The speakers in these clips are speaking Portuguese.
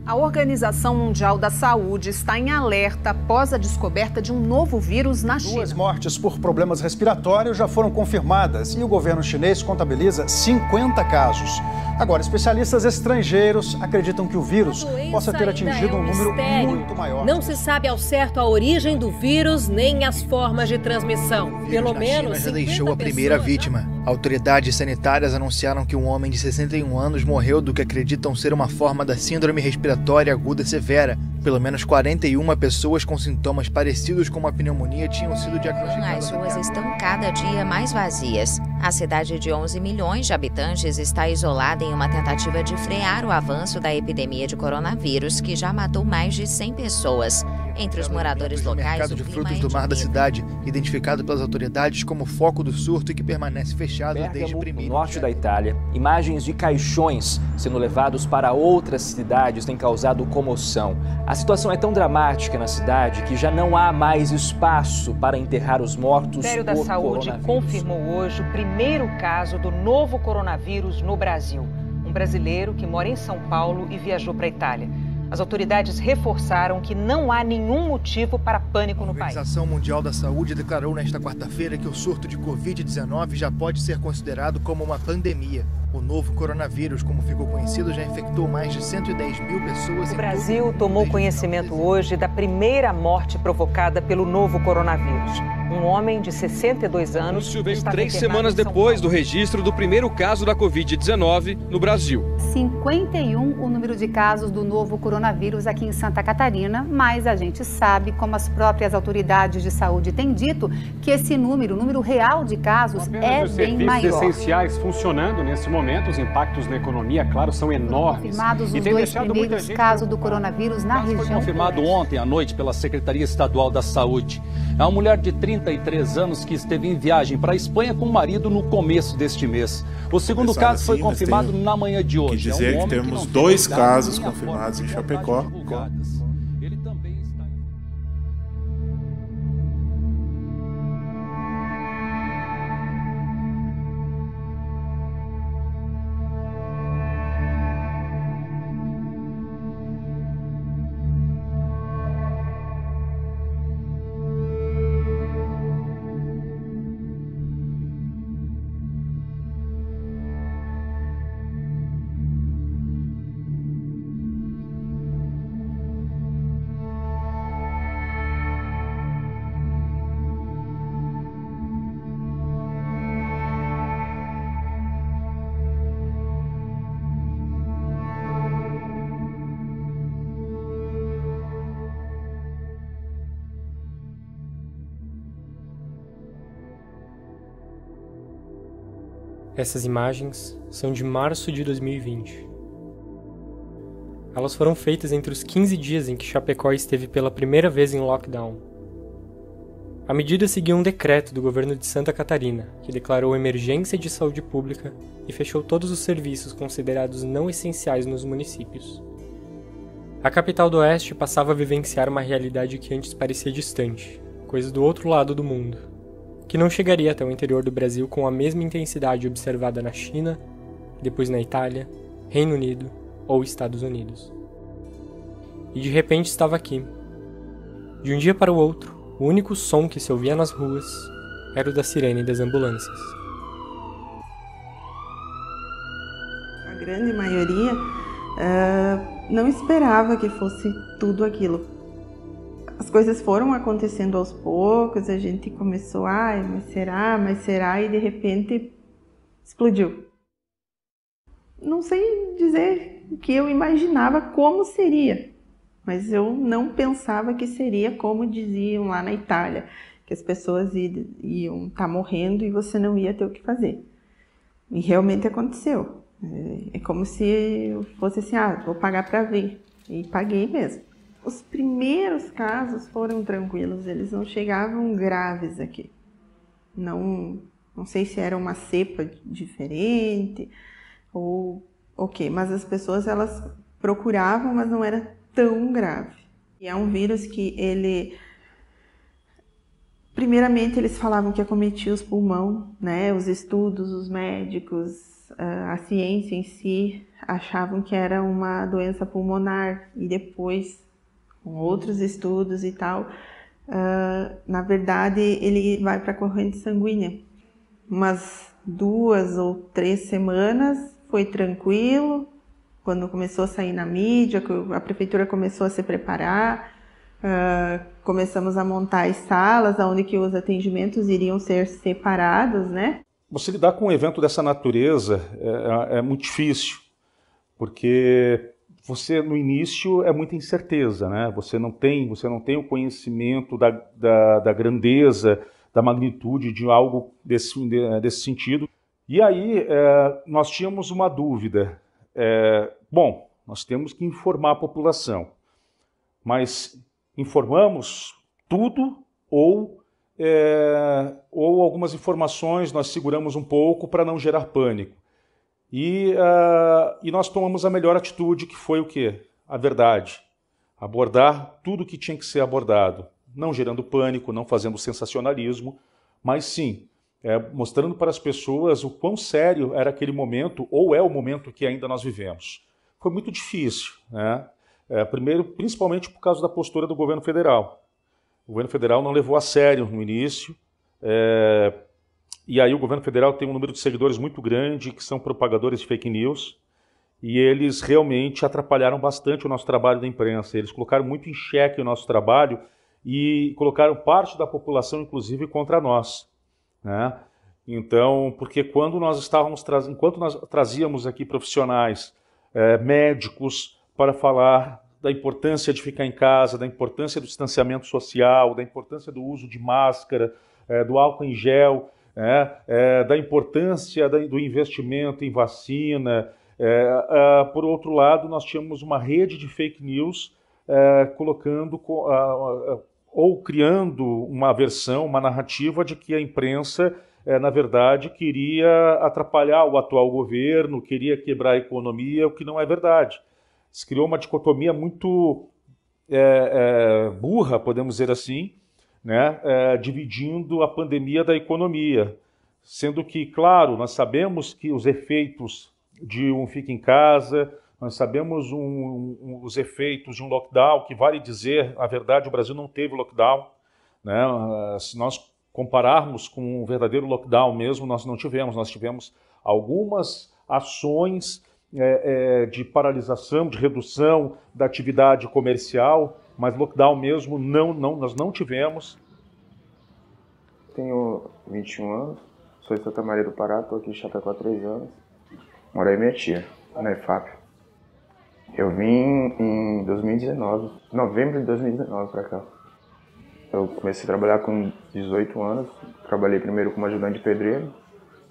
A Organização Mundial da Saúde está em alerta após a descoberta de um novo vírus na China. 2 mortes por problemas respiratórios já foram confirmadas e o governo chinês contabiliza 50 casos. Agora, especialistas estrangeiros acreditam que o vírus possa ter atingido um número muito maior. Não se sabe ao certo a origem do vírus nem as formas de transmissão. Pelo menos já deixou a primeira vítima. Autoridades sanitárias anunciaram que um homem de 61 anos morreu do que acreditam ser uma forma da síndrome respiratória aguda severa. Pelo menos 41 pessoas com sintomas parecidos com uma pneumonia tinham sido diagnosticadas. As ruas estão cada dia mais vazias. A cidade de 11 milhões de habitantes está isolada em uma tentativa de frear o avanço da epidemia de coronavírus, que já matou mais de 100 pessoas. Entre os moradores locais, o mercado de frutos do mar da cidade, identificado pelas autoridades como foco do surto e que permanece fechado desde primeiro. No norte da Itália, imagens de caixões sendo levados para outras cidades têm causado comoção. A situação é tão dramática na cidade que já não há mais espaço para enterrar os mortos. O Ministério da Saúde confirmou hoje o primeiro caso do novo coronavírus no Brasil. Um brasileiro que mora em São Paulo e viajou para a Itália. As autoridades reforçaram que não há nenhum motivo para pânico no país. A Organização Mundial da Saúde declarou nesta quarta-feira que o surto de Covid-19 já pode ser considerado como uma pandemia. O novo coronavírus, como ficou conhecido, já infectou mais de 110 mil pessoas. O Brasil tomou conhecimento hoje da primeira morte provocada pelo novo coronavírus. Um homem de 62 anos. Isso vem 3 semanas depois do registro do primeiro caso da Covid-19 no Brasil. 51 o número de casos do novo coronavírus aqui em Santa Catarina, mas a gente sabe, como as próprias autoridades de saúde têm dito, que esse número, o número real de casos, é bem maior. Os serviços essenciais funcionando nesse momento, os impactos na economia, claro, são enormes. Confirmados os 2 primeiros casos do coronavírus na região. Foi confirmado ontem à noite pela Secretaria Estadual da Saúde. É uma mulher de 33 anos que esteve em viagem para a Espanha com o marido no começo deste mês. O segundo caso foi confirmado na manhã de hoje. Quer dizer que temos 2 casos confirmados em Chapecó. Ele também está... Essas imagens são de março de 2020. Elas foram feitas entre os 15 dias em que Chapecó esteve pela primeira vez em lockdown. A medida seguiu um decreto do governo de Santa Catarina, que declarou emergência de saúde pública e fechou todos os serviços considerados não essenciais nos municípios. A capital do Oeste passava a vivenciar uma realidade que antes parecia distante, coisa do outro lado do mundo, que não chegaria até o interior do Brasil com a mesma intensidade observada na China, depois na Itália, Reino Unido ou Estados Unidos. E de repente estava aqui. De um dia para o outro, o único som que se ouvia nas ruas era o da sirene das ambulâncias. A grande maioria não esperava que fosse tudo aquilo. As coisas foram acontecendo aos poucos, a gente começou, mas será, e de repente explodiu. Não sei dizer o que eu imaginava como seria, mas eu não pensava que seria como diziam lá na Itália, que as pessoas iam estar morrendo e você não ia ter o que fazer. E realmente aconteceu. É como se eu fosse assim, vou pagar para ver. E paguei mesmo. Os primeiros casos foram tranquilos, eles não chegavam graves aqui. Não sei se era uma cepa diferente ou o quê, mas as pessoas elas procuravam, mas não era tão grave. E é um vírus que primeiramente eles falavam que acometia os pulmões, né? Os estudos, os médicos a ciência em si achavam que era uma doença pulmonar e depois, com outros estudos e tal, na verdade ele vai para a corrente sanguínea. Umas 2 ou 3 semanas foi tranquilo, quando começou a sair na mídia, a prefeitura começou a se preparar, começamos a montar as salas onde que os atendimentos iriam ser separados, né? Você lidar com um evento dessa natureza é muito difícil, porque você no início é muita incerteza, né? Você não tem o conhecimento da grandeza, da magnitude de algo desse sentido. E aí nós tínhamos uma dúvida. Bom, nós temos que informar a população, mas informamos tudo ou algumas informações nós seguramos um pouco para não gerar pânico. E nós tomamos a melhor atitude, que foi o quê? A verdade. Abordar tudo o que tinha que ser abordado, não gerando pânico, não fazendo sensacionalismo, mas sim mostrando para as pessoas o quão sério era aquele momento, ou é o momento que ainda nós vivemos. Foi muito difícil, né? Primeiro, principalmente por causa da postura do governo federal. O governo federal não levou a sério no início, e aí o governo federal tem um número de seguidores muito grande, que são propagadores de fake news, e eles realmente atrapalharam bastante o nosso trabalho da imprensa. Eles colocaram muito em xeque o nosso trabalho e colocaram parte da população, inclusive, contra nós, né? Então, porque quando nós enquanto nós trazíamos aqui profissionais, médicos, para falar da importância de ficar em casa, da importância do distanciamento social, da importância do uso de máscara, do álcool em gel, da importância do investimento em vacina. Por outro lado, nós tínhamos uma rede de fake news colocando ou criando uma versão, uma narrativa de que a imprensa, na verdade, queria atrapalhar o atual governo, queria quebrar a economia, o que não é verdade. Se criou uma dicotomia muito burra, podemos dizer assim, né? Dividindo a pandemia da economia. Sendo que, claro, nós sabemos que os efeitos de um fica em casa, nós sabemos os efeitos de um lockdown, que vale dizer, a verdade, o Brasil não teve lockdown, né? Se nós compararmos com um verdadeiro lockdown mesmo, nós não tivemos. Nós tivemos algumas ações de paralisação, de redução da atividade comercial, mas lockdown mesmo nós não tivemos. Tenho 21 anos, sou de Santa Maria do Pará, estou aqui em Chapecó há 3 anos. Moro aí minha tia, na EFAP. Eu vim em 2019, novembro de 2019 para cá. Eu comecei a trabalhar com 18 anos, trabalhei primeiro como ajudante de pedreiro,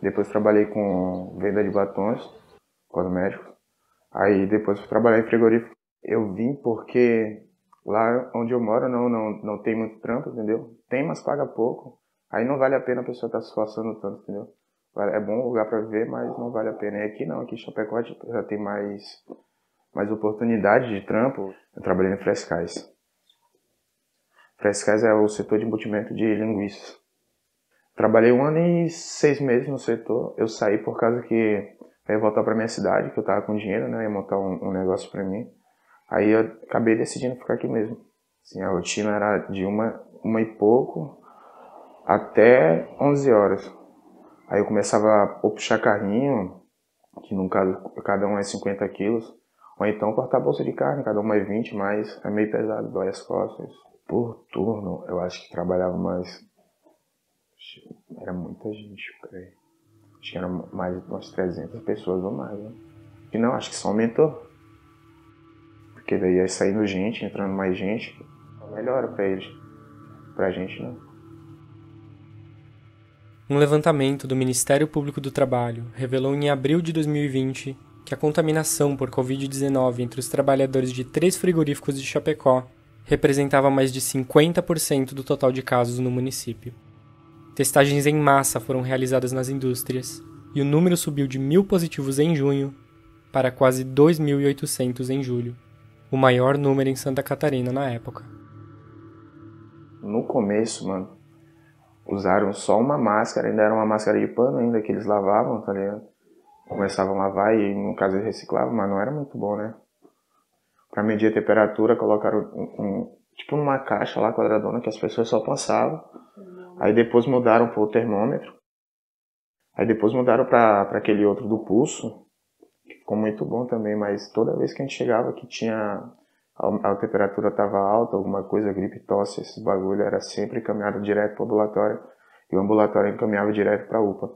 depois trabalhei com venda de batons, cosméticos, aí depois fui trabalhar em frigorífico. Eu vim porque lá onde eu moro não tem muito trampo, entendeu? Tem, mas paga pouco, aí não vale a pena a pessoa estar se esforçando tanto, entendeu? É bom lugar para viver, mas não vale a pena. E aqui não, aqui em Chapecó já tem mais oportunidade de trampo. Eu trabalhei no Frescais. Frescais é o setor de embutimenento de linguiças. Trabalhei 1 ano e 6 meses no setor. Eu saí por causa que eu ia voltar para minha cidade, que eu tava com dinheiro, né? Ia montar um negócio para mim. Aí eu acabei decidindo ficar aqui mesmo. Assim, a rotina era de uma e pouco até 11 horas. Aí eu começava a puxar carrinho, que no caso cada um é 50 quilos. Ou então cortar a bolsa de carne, cada um é 20, mas é meio pesado, dói as costas. Por turno, eu acho que trabalhava mais... Era muita gente, peraí. Acho que era mais de umas 300 pessoas ou mais, né? E não, acho que só aumentou. Porque daí ia saindo gente, entrando mais gente. Melhora pra eles. Pra gente, não. Um levantamento do Ministério Público do Trabalho revelou em abril de 2020 que a contaminação por Covid-19 entre os trabalhadores de 3 frigoríficos de Chapecó representava mais de 50% do total de casos no município. Testagens em massa foram realizadas nas indústrias e o número subiu de 1.000 positivos em junho para quase 2.800 em julho, o maior número em Santa Catarina na época. No começo, mano, usaram só uma máscara, ainda era uma máscara de pano ainda que eles lavavam, tá ligado? começavam a lavar e no caso eles reciclavam, mas não era muito bom, né? Para medir a temperatura, colocaram tipo numa caixa lá quadradona que as pessoas só passavam. Aí depois mudaram para o termômetro. Aí depois mudaram para aquele outro do pulso, que ficou muito bom também, mas toda vez que a gente chegava que tinha a temperatura estava alta, alguma coisa, gripe, tosse, esse bagulho, era sempre encaminhado direto para o ambulatório, e o ambulatório encaminhava direto para a UPA.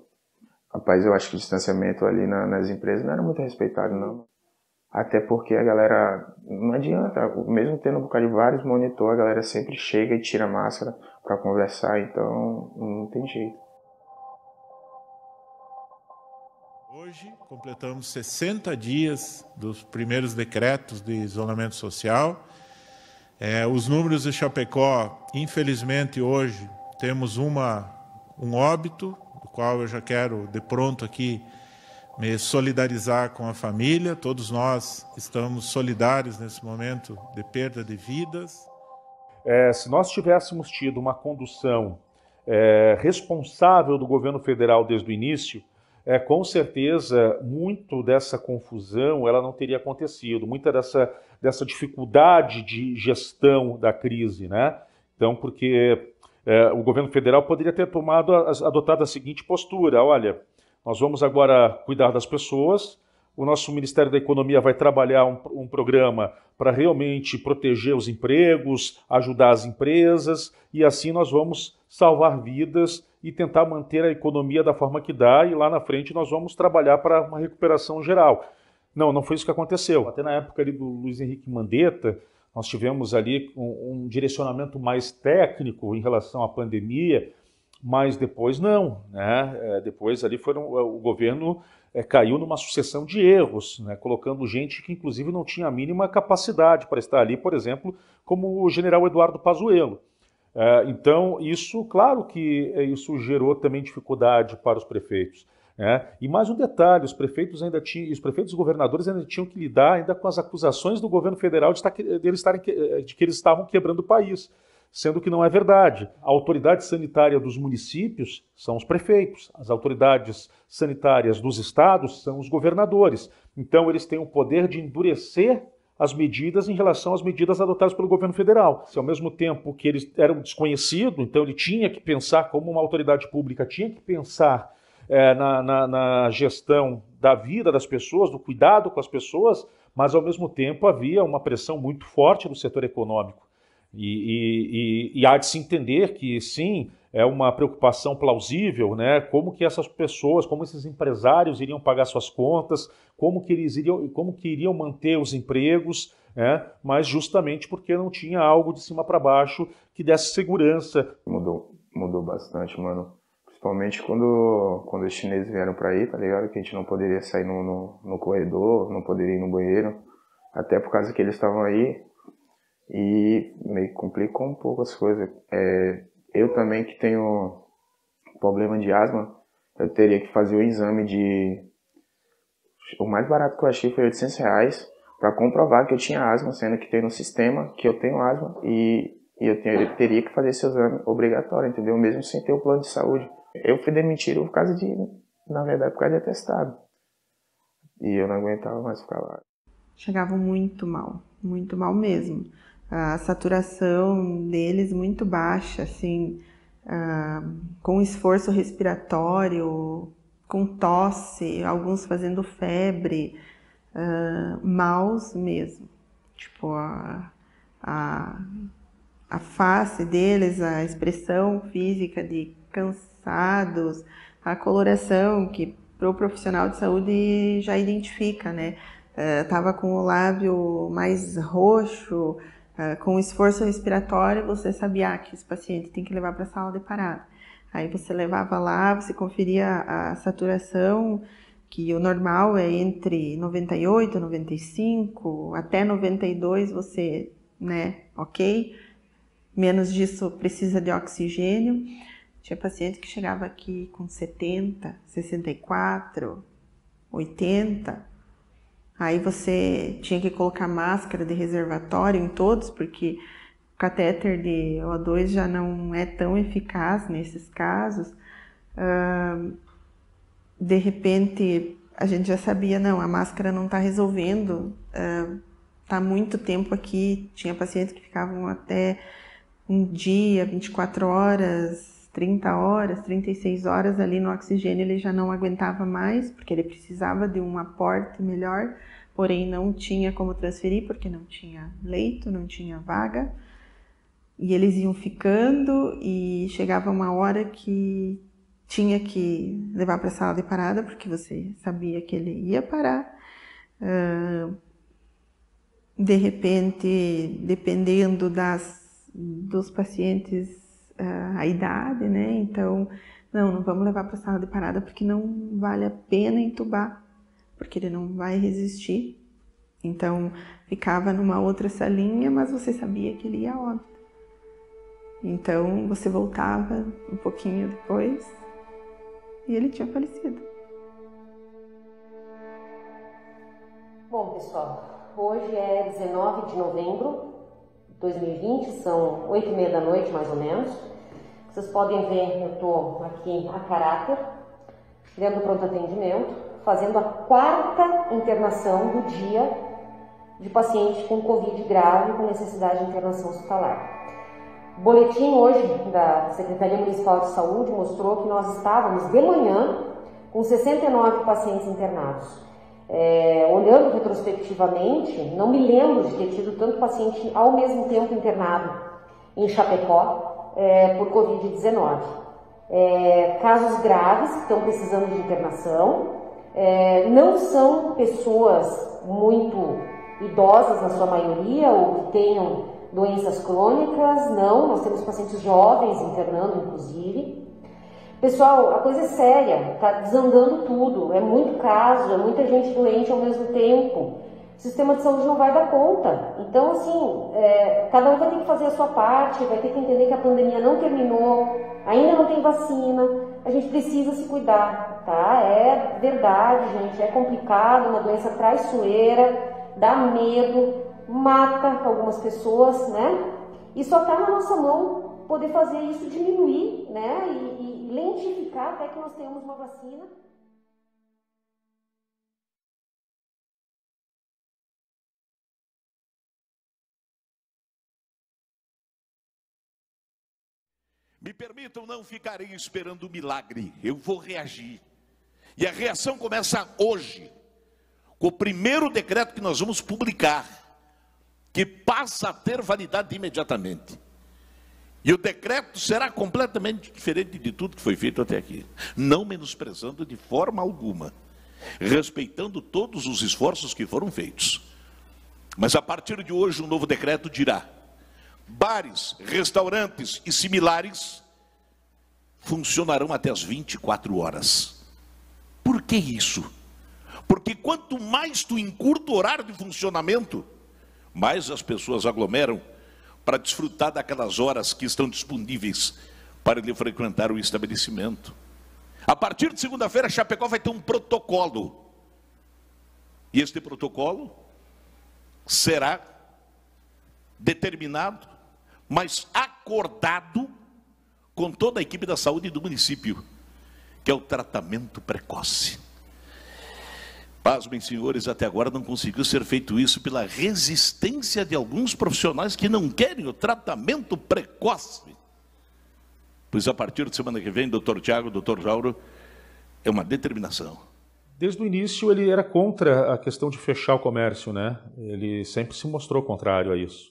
Rapaz, eu acho que o distanciamento ali nas empresas não era muito respeitado, não. Até porque a galera, não adianta, mesmo tendo um bocado de vários monitor, a galera sempre chega e tira a máscara para conversar, então não tem jeito. Hoje completamos 60 dias dos primeiros decretos de isolamento social. Os números de Chapecó, infelizmente hoje temos um óbito, do qual eu já quero de pronto aqui me solidarizar com a família. Todos nós estamos solidários nesse momento de perda de vidas. Se nós tivéssemos tido uma condução responsável do governo federal desde o início, com certeza, muito dessa confusão ela não teria acontecido, muita dessa dificuldade de gestão da crise, né? Então, porque o governo federal poderia ter adotado a seguinte postura: olha, nós vamos agora cuidar das pessoas, o nosso Ministério da Economia vai trabalhar um programa para realmente proteger os empregos, ajudar as empresas, e assim nós vamos salvar vidas e tentar manter a economia da forma que dá, e lá na frente nós vamos trabalhar para uma recuperação geral. Não foi isso que aconteceu. Até na época ali do Luiz Henrique Mandetta, nós tivemos ali um direcionamento mais técnico em relação à pandemia, mas depois não, né? Depois ali o governo caiu numa sucessão de erros, né? Colocando gente que inclusive não tinha a mínima capacidade para estar ali, por exemplo, como o general Eduardo Pazuello. Então, isso, claro que isso gerou também dificuldade para os prefeitos, né? E mais um detalhe, os prefeitos e governadores ainda tinham que lidar ainda com as acusações do governo federal de que eles estavam quebrando o país, sendo que não é verdade. A autoridade sanitária dos municípios são os prefeitos, as autoridades sanitárias dos estados são os governadores. Então, eles têm o poder de endurecer as medidas em relação às medidas adotadas pelo governo federal. Se ao mesmo tempo que eles eram desconhecidos, então ele tinha que pensar, como uma autoridade pública, tinha que pensar na gestão da vida das pessoas, do cuidado com as pessoas, mas ao mesmo tempo havia uma pressão muito forte do setor econômico. E há de se entender que, sim, é uma preocupação plausível, né? Como que essas pessoas, como esses empresários iriam pagar suas contas, como que iriam manter os empregos, né? Mas justamente porque não tinha algo de cima para baixo que desse segurança. Mudou bastante, mano. Principalmente quando os chineses vieram para aí, tá ligado? Que a gente não poderia sair no corredor, não poderia ir no banheiro, até por causa que eles estavam aí. E meio que complicou um pouco as coisas. Eu também, que tenho problema de asma, eu teria que fazer o exame de... O mais barato que eu achei foi R$800 para comprovar que eu tinha asma, sendo que tem no sistema que eu tenho asma, e eu teria que fazer esse exame obrigatório, entendeu? Mesmo sem ter o plano de saúde. Eu fui demitido por causa na verdade, por causa de atestado. E eu não aguentava mais ficar lá. Chegavam muito mal mesmo. A saturação deles muito baixa, assim, com esforço respiratório, com tosse, alguns fazendo febre, maus mesmo. Tipo, a face deles, a expressão física de cansados, a coloração que para o profissional de saúde já identifica, né? Tava com o lábio mais roxo, com esforço respiratório, você sabia que esse paciente tem que levar para a sala de parada. Aí você levava lá, você conferia a saturação, que o normal é entre 98, 95, até 92 você, né, ok. Menos disso precisa de oxigênio. Tinha paciente que chegava aqui com 70, 64, 80. Aí você tinha que colocar máscara de reservatório em todos, porque o catéter de O2 já não é tão eficaz nesses casos. De repente, a gente já sabia, não, a máscara não está resolvendo, está muito tempo aqui. Tinha pacientes que ficavam até um dia, 24 horas, 30 horas, 36 horas ali no oxigênio. Ele já não aguentava mais, porque ele precisava de um aporte melhor, porém não tinha como transferir, porque não tinha leito, não tinha vaga. E eles iam ficando e chegava uma hora que tinha que levar para a sala de parada, porque você sabia que ele ia parar. De repente, dependendo dos pacientes, a idade, né? Então, não vamos levar para a sala de parada porque não vale a pena entubar, porque ele não vai resistir. Então, ficava numa outra salinha, mas você sabia que ele ia a óbito. Então, você voltava um pouquinho depois e ele tinha falecido. Bom, pessoal, hoje é 19 de novembro de 2020, são 8h30 da noite, mais ou menos. Vocês podem ver, eu estou aqui a caráter, dentro do pronto atendimento, fazendo a 4ª internação do dia de paciente com Covid grave com necessidade de internação hospitalar. O boletim hoje da Secretaria Municipal de Saúde mostrou que nós estávamos de manhã com 69 pacientes internados. Olhando retrospectivamente, não me lembro de ter tido tanto paciente ao mesmo tempo internado em Chapecó por Covid-19. Casos graves que estão precisando de internação, não são pessoas muito idosas na sua maioria ou que tenham doenças crônicas, não, nós temos pacientes jovens internando, inclusive. Pessoal, a coisa é séria, está desandando tudo, é muito caso, é muita gente doente ao mesmo tempo. O sistema de saúde não vai dar conta. Então, assim, cada um vai ter que fazer a sua parte, vai ter que entender que a pandemia não terminou, ainda não tem vacina, a gente precisa se cuidar, tá? É verdade, gente, é complicado, uma doença traiçoeira, dá medo, mata algumas pessoas, né? E só está na nossa mão poder fazer isso diminuir, né? E lentificar até que nós tenhamos uma vacina. Me permitam, não ficarei esperando o milagre, eu vou reagir. E a reação começa hoje, com o primeiro decreto que nós vamos publicar, que passa a ter validade imediatamente. E o decreto será completamente diferente de tudo que foi feito até aqui, não menosprezando de forma alguma, respeitando todos os esforços que foram feitos. Mas a partir de hoje, um novo decreto dirá: bares, restaurantes e similares funcionarão até as 24 horas. Por que isso? Porque quanto mais tu encurta o horário de funcionamento, mais as pessoas aglomeram para desfrutar daquelas horas que estão disponíveis para ele frequentar o estabelecimento. A partir de segunda-feira, Chapecó vai ter um protocolo. E este protocolo será determinado, mas acordado com toda a equipe da saúde do município, que é o tratamento precoce. Pasmem, senhores, até agora não conseguiu ser feito isso pela resistência de alguns profissionais que não querem o tratamento precoce. Pois a partir de semana que vem, doutor Tiago, doutor Jauro, é uma determinação. Desde o início ele era contra a questão de fechar o comércio, né? Ele sempre se mostrou contrário a isso.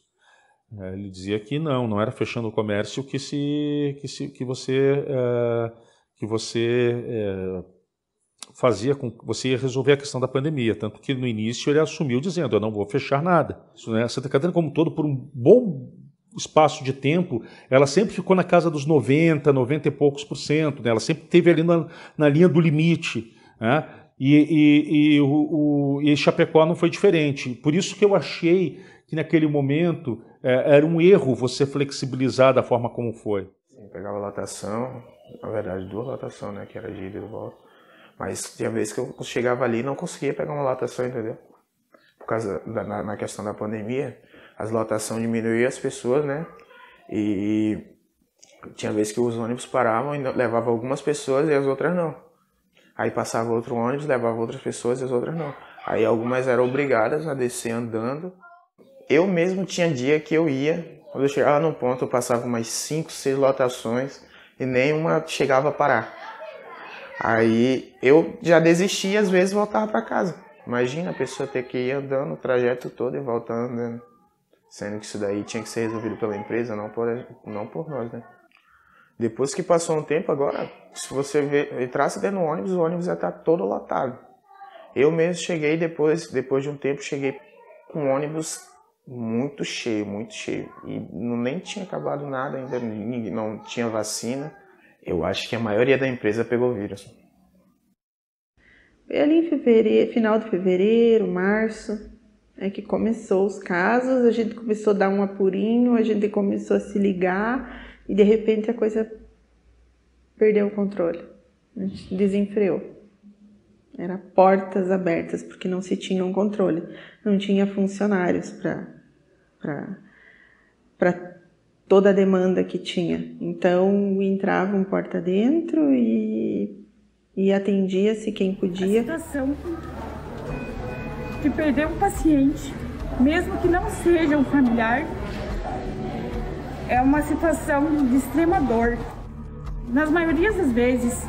Ele dizia que não era fechando o comércio que você fazia com que você ia resolver a questão da pandemia, tanto que no início ele assumiu dizendo: eu não vou fechar nada. Isso, né? Santa Catarina como um todo, por um bom espaço de tempo, ela sempre ficou na casa dos 90 e poucos %, né? Ela sempre esteve ali na linha do limite, né? E Chapecó não foi diferente. Por isso que eu achei que naquele momento era um erro você flexibilizar da forma como foi. Sim, pegava lotação, na verdade 2 lotações, né, que era de ida e volta. Mas tinha vezes que eu chegava ali e não conseguia pegar uma lotação, entendeu? Por causa na questão da pandemia, as lotações diminuíam as pessoas, né? E tinha vezes que os ônibus paravam e levavam algumas pessoas e as outras não. Aí passava outro ônibus, levava outras pessoas e as outras não. Aí algumas eram obrigadas a descer andando. Eu mesmo tinha dia que eu ia, quando eu chegava no ponto eu passava umas 5, 6 lotações e nenhuma chegava a parar. Aí eu já desistia e às vezes voltava para casa. Imagina a pessoa ter que ir andando o trajeto todo e voltando andando. Sendo que isso daí tinha que ser resolvido pela empresa, não por nós, né? Depois que passou um tempo, agora, se você entrasse dentro do ônibus, o ônibus já está todo lotado. Eu mesmo cheguei depois de um tempo, cheguei com um ônibus muito cheio. E nem tinha acabado nada ainda, não tinha vacina. Eu acho que a maioria da empresa pegou vírus. Foi ali em fevereiro, final de fevereiro, março, é que começou os casos, a gente começou a dar um apurinho, a gente começou a se ligar e de repente a coisa perdeu o controle, a gente desenfreou. Era portas abertas, porque não se tinha um controle, não tinha funcionários para toda a demanda que tinha. Então entravam porta dentro e atendia-se quem podia. A situação de perder um paciente, mesmo que não seja um familiar, é uma situação de extrema dor. Nas maiorias das vezes,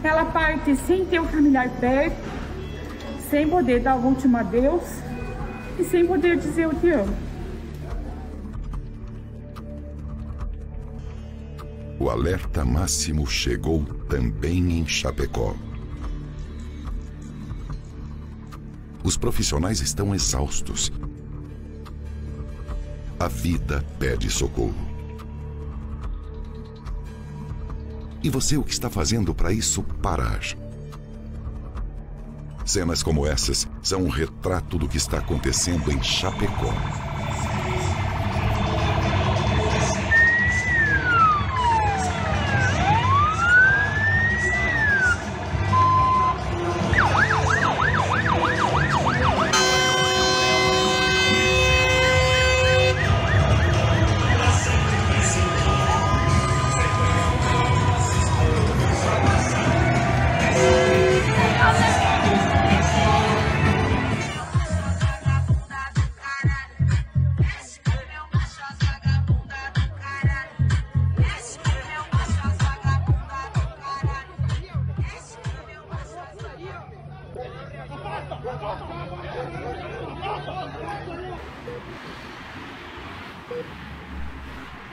ela parte sem ter o familiar perto, sem poder dar o último adeus e sem poder dizer eu te amo. O alerta máximo chegou também em Chapecó. Os profissionais estão exaustos. A vida pede socorro. E você, o que está fazendo para isso parar? Cenas como essas são um retrato do que está acontecendo em Chapecó.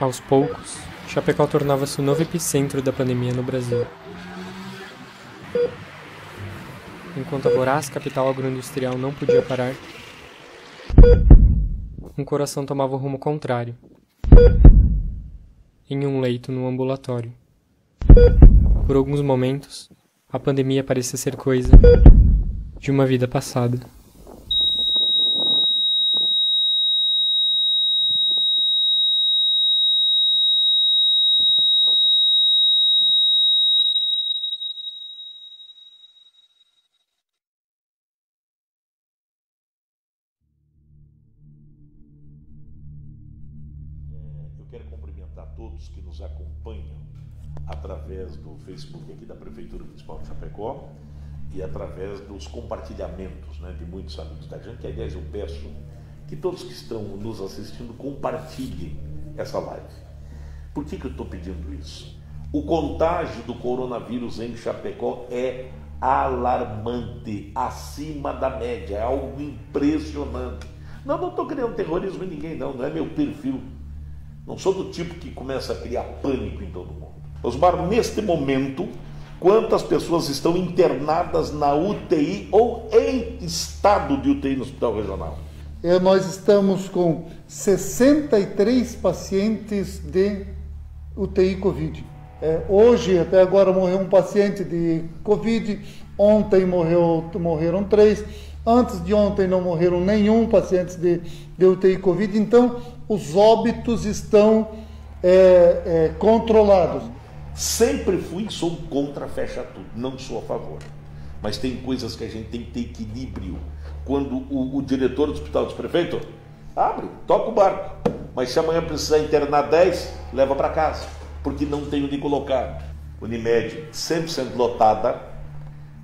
Aos poucos, Chapecó tornava-se o novo epicentro da pandemia no Brasil. Enquanto a voraz capital agroindustrial não podia parar, um coração tomava o rumo contrário, em um leito no ambulatório. Por alguns momentos, a pandemia parecia ser coisa de uma vida passada. Quero cumprimentar todos que nos acompanham através do Facebook aqui da Prefeitura Municipal de Chapecó e através dos compartilhamentos, né, de muitos amigos da gente. Aliás, eu peço que todos que estão nos assistindo compartilhem essa live. Por que eu estou pedindo isso? O contágio do coronavírus em Chapecó é alarmante, acima da média, é algo impressionante. Não estou criando terrorismo em ninguém, não é meu perfil. Não sou do tipo que começa a criar pânico em todo mundo. Osmar, neste momento, quantas pessoas estão internadas na UTI ou em estado de UTI no Hospital Regional? Nós estamos com 63 pacientes de UTI Covid. Hoje, até agora, morreu um paciente de Covid. Ontem morreram 3. Antes de ontem não morreram nenhum paciente de UTI Covid. Então, os óbitos estão controlados. Sempre fui e sou contra fecha tudo, não sou a favor. Mas tem coisas que a gente tem que ter equilíbrio. Quando o diretor do hospital diz, prefeito, abre, toca o barco. Mas se amanhã precisar internar 10, leva para casa, porque não tem onde colocar. Unimed 100% lotada,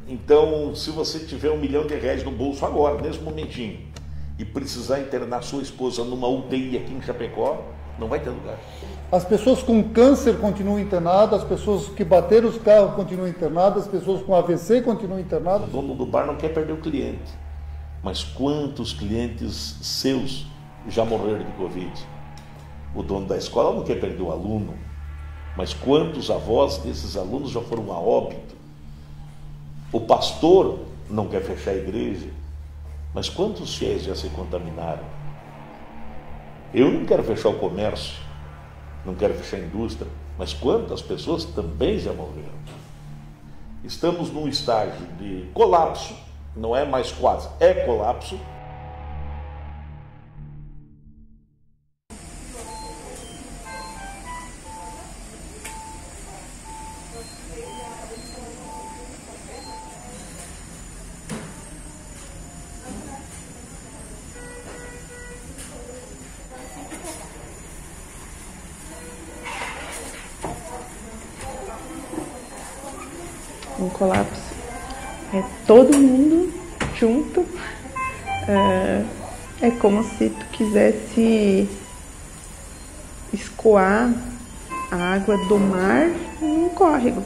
Então, se você tiver R$1 milhão no bolso agora, nesse momentinho, e precisar internar sua esposa numa UTI aqui em Chapecó, não vai ter lugar. As pessoas com câncer continuam internadas, as pessoas que bateram os carros continuam internadas, as pessoas com AVC continuam internadas. O dono do bar não quer perder o cliente, mas quantos clientes seus já morreram de Covid? O dono da escola não quer perder o aluno, mas quantos avós desses alunos já foram a óbito? O pastor não quer fechar a igreja, mas quantos fiéis já se contaminaram? Eu não quero fechar o comércio, não quero fechar a indústria, mas quantas pessoas também já morreram? Estamos num estágio de colapso, não é mais quase, é colapso. Um colapso. É todo mundo junto. É como se tu quisesse escoar a água do mar num córrego.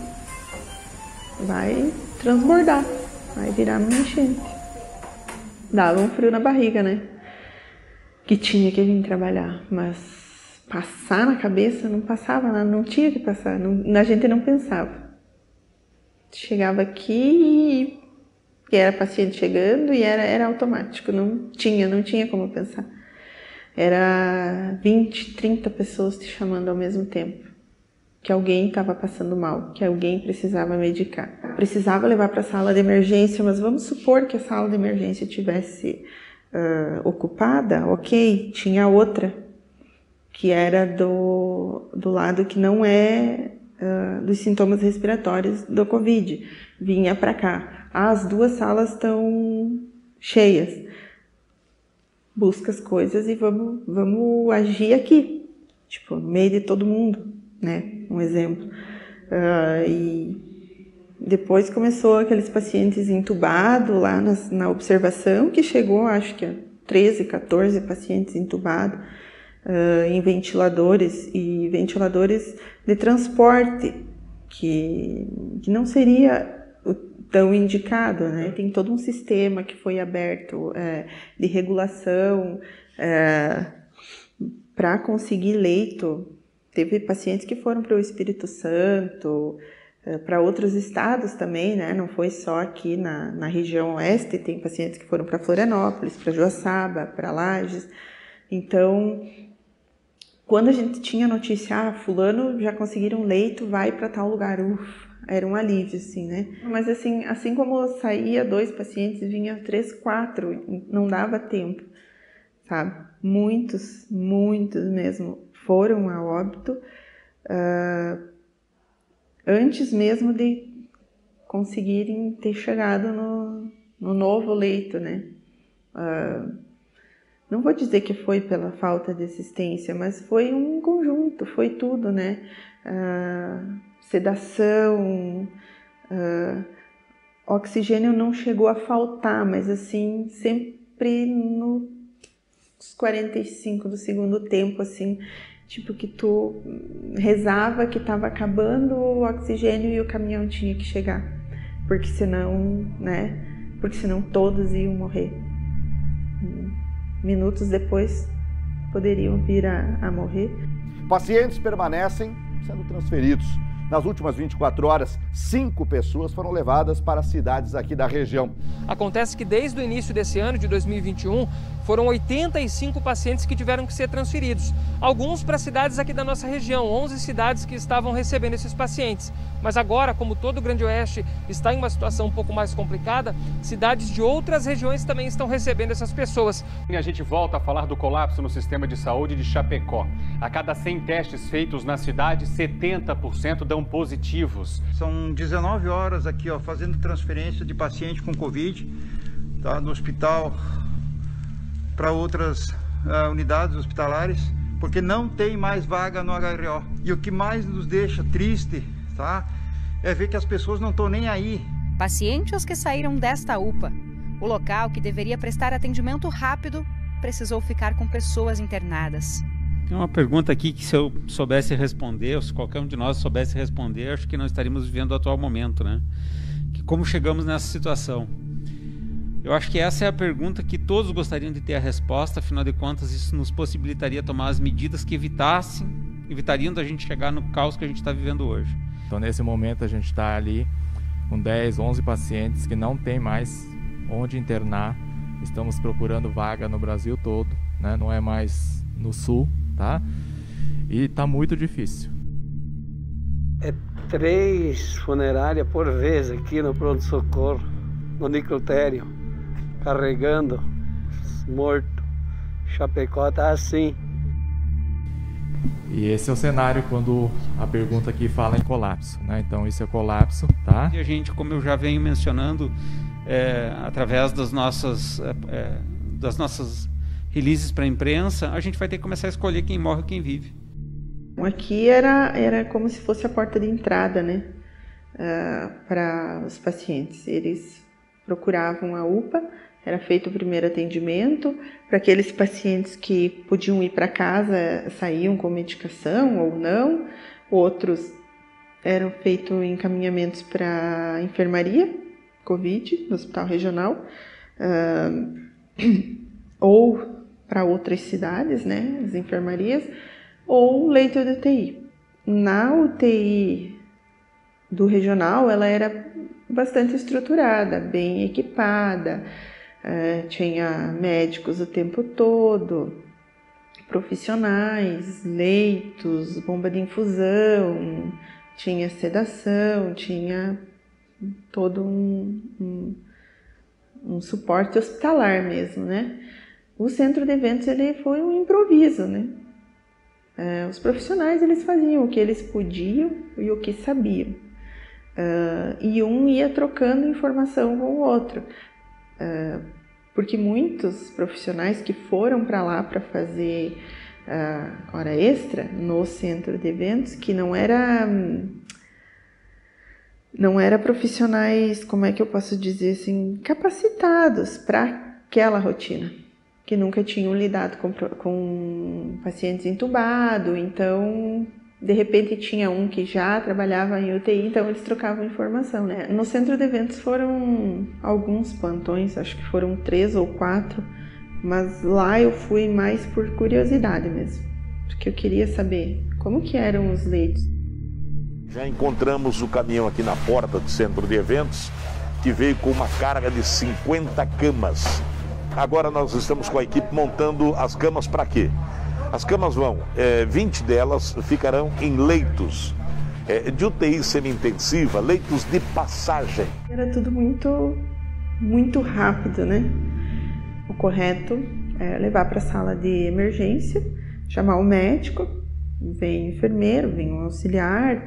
Vai transbordar, vai virar uma enchente. Dava um frio na barriga, né? Que tinha que vir trabalhar, mas passar na cabeça não passava, não tinha que passar, a gente não pensava. Chegava aqui e era paciente chegando e era automático, não tinha como pensar. Era 20, 30 pessoas te chamando ao mesmo tempo, que alguém estava passando mal, que alguém precisava medicar. Precisava levar para a sala de emergência, mas vamos supor que a sala de emergência tivesse ocupada, ok, tinha outra, que era do lado que não é dos sintomas respiratórios do Covid, vinha para cá. As duas salas estão cheias. Busca as coisas e vamos agir aqui, tipo, no meio de todo mundo, né? Um exemplo. E depois começou aqueles pacientes entubados lá na observação, que chegou, acho que a 13, 14 pacientes entubados. Em ventiladores e ventiladores de transporte, que não seria tão indicado, né? Tem todo um sistema que foi aberto de regulação para conseguir leito. Teve pacientes que foram para o Espírito Santo, para outros estados também, né? Não foi só aqui na região oeste, tem pacientes que foram para Florianópolis, para Joaçaba, para Lages. Então, quando a gente tinha notícia, fulano já conseguiram um leito, vai para tal lugar, era um alívio, assim, né? Mas assim como saía 2 pacientes, vinha 3, 4, não dava tempo, sabe? Muitos mesmo foram a óbito antes mesmo de conseguirem ter chegado no novo leito, né? Não vou dizer que foi pela falta de assistência, mas foi um conjunto, foi tudo, né? Sedação, oxigênio não chegou a faltar, mas assim, sempre nos 45 do segundo tempo, assim, tipo que tu rezava que estava acabando o oxigênio e o caminhão tinha que chegar, porque senão, né? Porque senão todos iam morrer. Minutos depois poderiam vir a morrer. Pacientes permanecem sendo transferidos. Nas últimas 24 horas, 5 pessoas foram levadas para cidades aqui da região. Acontece que desde o início desse ano, de 2021, foram 85 pacientes que tiveram que ser transferidos. Alguns para cidades aqui da nossa região, 11 cidades que estavam recebendo esses pacientes. Mas agora, como todo o Grande Oeste está em uma situação um pouco mais complicada, cidades de outras regiões também estão recebendo essas pessoas. E a gente volta a falar do colapso no sistema de saúde de Chapecó. A cada 100 testes feitos na cidade, 70% dão positivos. São 19 horas aqui, ó, fazendo transferência de paciente com Covid, tá, do hospital para outras unidades hospitalares, porque não tem mais vaga no HRO. E o que mais nos deixa triste, tá, é ver que as pessoas não estão nem aí. Pacientes que saíram desta UPA. O local, que deveria prestar atendimento rápido, precisou ficar com pessoas internadas. Tem uma pergunta aqui que, se eu soubesse responder, ou se qualquer um de nós soubesse responder, acho que não estaríamos vivendo o atual momento, né? Que como chegamos nessa situação? Eu acho que essa é a pergunta que todos gostariam de ter a resposta, afinal de contas isso nos possibilitaria tomar as medidas que evitariam da gente chegar no caos que a gente está vivendo hoje. Então nesse momento a gente está ali com 10, 11 pacientes que não tem mais onde internar. Estamos procurando vaga no Brasil todo, né? Não é mais no sul, tá? E está muito difícil. É 3 funerárias por vez aqui no pronto-socorro, no necrotério, carregando morto. Chapecó está assim. E esse é o cenário quando a pergunta aqui fala em colapso, né? Então isso é colapso, tá? E a gente, como eu já venho mencionando, através das nossas releases para a imprensa, a gente vai ter que começar a escolher quem morre e quem vive. Aqui era como se fosse a porta de entrada, né? Para os pacientes. Eles procuravam a UPA, era feito o primeiro atendimento. Para aqueles pacientes que podiam ir para casa, saíam com medicação ou não. Outros eram feitos encaminhamentos para a enfermaria, Covid, no hospital regional, ou para outras cidades, né, as enfermarias, ou leito de UTI. Na UTI do regional, ela era bastante estruturada, bem equipada, tinha médicos o tempo todo, profissionais, leitos, bomba de infusão, tinha sedação, tinha todo um suporte hospitalar mesmo, né? O centro de eventos ele foi um improviso, né? Os profissionais eles faziam o que eles podiam e o que sabiam. E um ia trocando informação com o outro. Porque muitos profissionais que foram para lá para fazer hora extra no centro de eventos, que não era profissionais, como é que eu posso dizer assim, capacitados para aquela rotina, que nunca tinham lidado com pacientes entubados, então de repente tinha um que já trabalhava em UTI, então eles trocavam informação, né? No centro de eventos foram alguns plantões, acho que foram 3 ou 4, mas lá eu fui mais por curiosidade mesmo, porque eu queria saber como que eram os leitos. Já encontramos o caminhão aqui na porta do centro de eventos, que veio com uma carga de 50 camas. Agora nós estamos com a equipe montando as camas para quê? As camas vão, 20 delas ficarão em leitos de UTI semi-intensiva, leitos de passagem. Era tudo muito rápido, né? O correto é levar para a sala de emergência, chamar o médico, vem o enfermeiro, vem um auxiliar.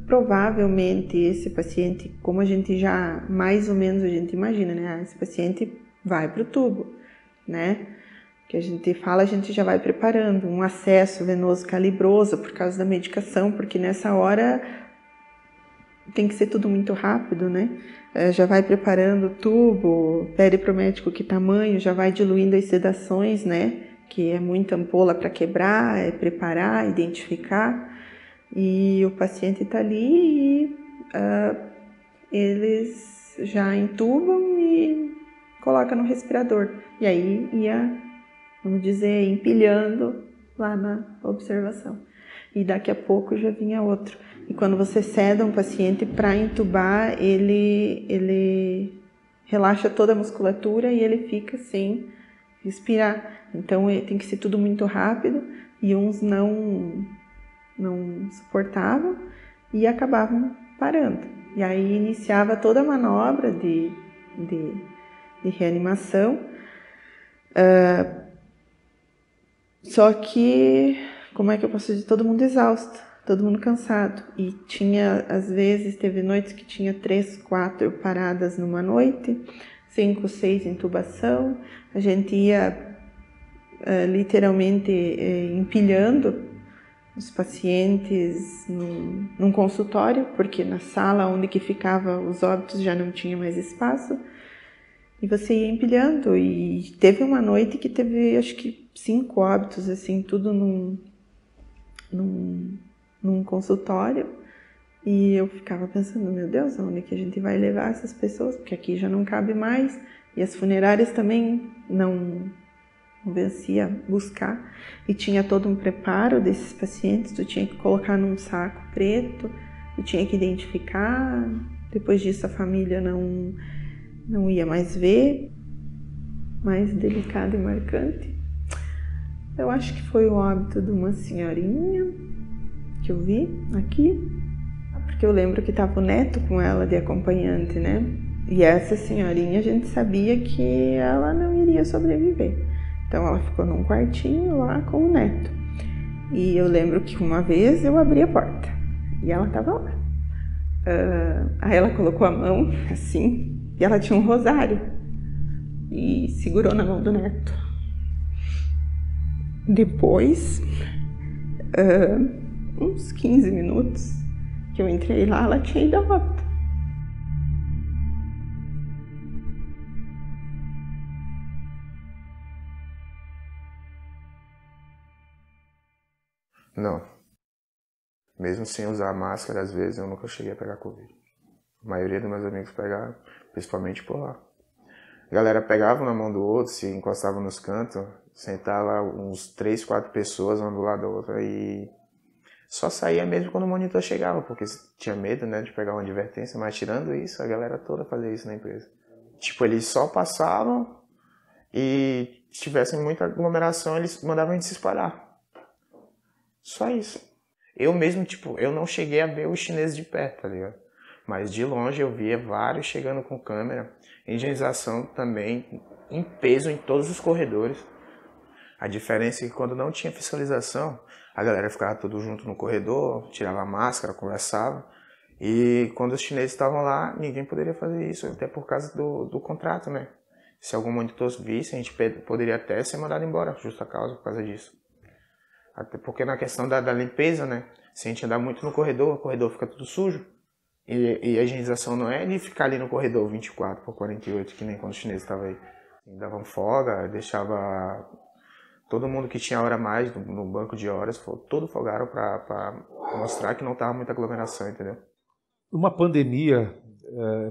Provavelmente esse paciente, como a gente já mais ou menos a gente imagina, né? Esse paciente vai para o tubo, né? Que a gente fala, a gente já vai preparando um acesso venoso calibroso por causa da medicação, porque nessa hora tem que ser tudo muito rápido, né? Já vai preparando o tubo, pede para o médico que tamanho, já vai diluindo as sedações, né? Que é muita ampola para quebrar, é preparar, identificar. E o paciente está ali e eles já entubam e colocam no respirador. E aí ia, vamos dizer, empilhando lá na observação. E daqui a pouco já vinha outro. E quando você ceda um paciente para entubar, ele relaxa toda a musculatura e ele fica sem respirar. Então tem que ser tudo muito rápido e uns não suportavam e acabavam parando. E aí iniciava toda a manobra de reanimação. Só que, como é que eu posso dizer, todo mundo exausto, todo mundo cansado. E tinha, às vezes, teve noites que tinha 3, 4 paradas numa noite, 5, 6 intubação. A gente ia literalmente empilhando os pacientes num consultório, porque na sala onde que ficava os óbitos já não tinha mais espaço. E você ia empilhando, e teve uma noite que teve, acho que 5 óbitos, assim, tudo num consultório. E eu ficava pensando, meu Deus, onde que a gente vai levar essas pessoas? Porque aqui já não cabe mais. E as funerárias também não vencia buscar. E tinha todo um preparo desses pacientes, tu tinha que colocar num saco preto, tu tinha que identificar. Depois disso a família não ia mais ver. Mais delicado e marcante, eu acho que foi o óbito de uma senhorinha que eu vi aqui, porque eu lembro que estava o neto com ela de acompanhante, né? E essa senhorinha a gente sabia que ela não iria sobreviver, então ela ficou num quartinho lá com o neto. E eu lembro que uma vez eu abri a porta e ela estava lá. Aí ela colocou a mão assim e ela tinha um rosário e segurou na mão do neto. Depois, uns 15 minutos que eu entrei lá, ela tinha ido a óbito. Não. Mesmo sem usar máscara, às vezes eu nunca cheguei a pegar Covid. A maioria dos meus amigos pegaram, principalmente por lá. A galera pegava na mão do outro, se encostava nos cantos, sentava lá uns 3, 4 pessoas, uma do lado da outra, e só saía mesmo quando o monitor chegava, porque tinha medo, né, de pegar uma advertência, mas tirando isso, a galera toda fazia isso na empresa. Tipo, eles só passavam e se tivessem muita aglomeração, eles mandavam a gente se espalhar. Só isso. Eu mesmo, tipo, eu não cheguei a ver os chineses de perto, tá ligado? Mas de longe eu via vários chegando com câmera, higienização também, em peso em todos os corredores. A diferença é que quando não tinha fiscalização, a galera ficava tudo junto no corredor, tirava a máscara, conversava. E quando os chineses estavam lá, ninguém poderia fazer isso, até por causa do contrato, né? Se algum monitor visse, a gente poderia até ser mandado embora, justa causa, por causa disso. Até porque na questão da limpeza, né? Se a gente andar muito no corredor, o corredor fica tudo sujo. E a higienização não é de ficar ali no corredor 24/48, que nem quando os chineses estavam aí. Davam folga, deixava todo mundo que tinha hora a mais no banco de horas, todo folgaram para mostrar que não estava muita aglomeração, entendeu? Uma pandemia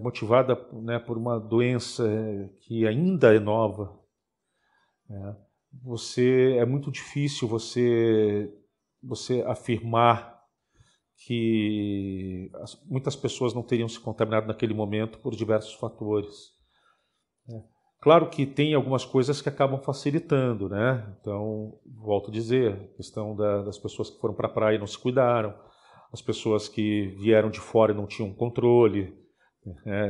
motivada, né, por uma doença que ainda é nova, né? É muito difícil você afirmar que muitas pessoas não teriam se contaminado naquele momento por diversos fatores. Claro que tem algumas coisas que acabam facilitando, né? Então, volto a dizer, a questão das pessoas que foram para a praia e não se cuidaram, as pessoas que vieram de fora e não tinham controle.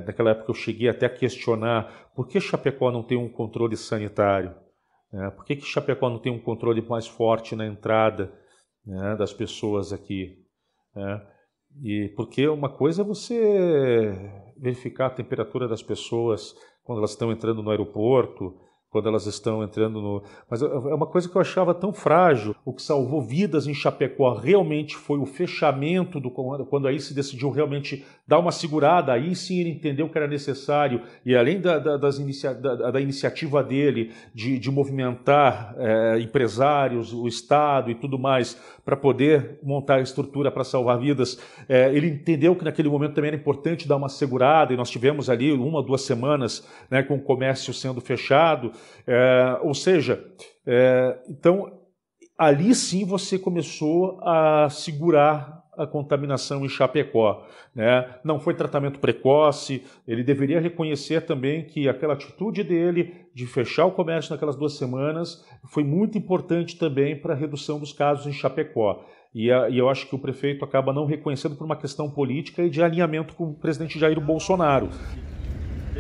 Naquela época eu cheguei até a questionar por que Chapecó não tem um controle sanitário? Por que Chapecó não tem um controle mais forte na entrada, né, das pessoas aqui? E porque uma coisa é você verificar a temperatura das pessoas quando elas estão entrando no aeroporto, quando elas estão entrando no... Mas é uma coisa que eu achava tão frágil. O que salvou vidas em Chapecó realmente foi o fechamento do comando, quando aí se decidiu realmente dar uma segurada, aí sim ele entendeu que era necessário, e além da iniciativa dele de movimentar empresários, o Estado e tudo mais, para poder montar a estrutura para salvar vidas, ele entendeu que naquele momento também era importante dar uma segurada, e nós tivemos ali 1 ou 2 semanas, né, com o comércio sendo fechado. Ou seja, então ali sim você começou a segurar a contaminação em Chapecó, né? Não foi tratamento precoce, ele deveria reconhecer também que aquela atitude dele de fechar o comércio naquelas 2 semanas foi muito importante também para a redução dos casos em Chapecó. E eu acho que o prefeito acaba não reconhecendo por uma questão política e de alinhamento com o presidente Jair Bolsonaro.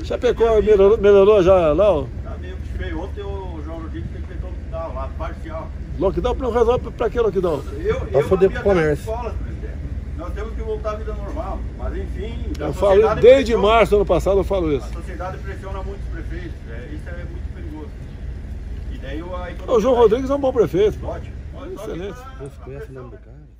Chapecó melhorou já, não? Tá meio feio. Ontem o João Rodrigues decretou lockdown lá, parcial. Lockdown não resolve pra que lockdown? Pra foder com o comércio. Nós temos que voltar à vida normal. Mas enfim... Eu falo, desde março do ano passado eu falo isso. A sociedade pressiona muito os prefeitos. Isso é muito perigoso. E daí o João Rodrigues é um bom prefeito. Ótimo. Excelente. Você conhece o nome do cara?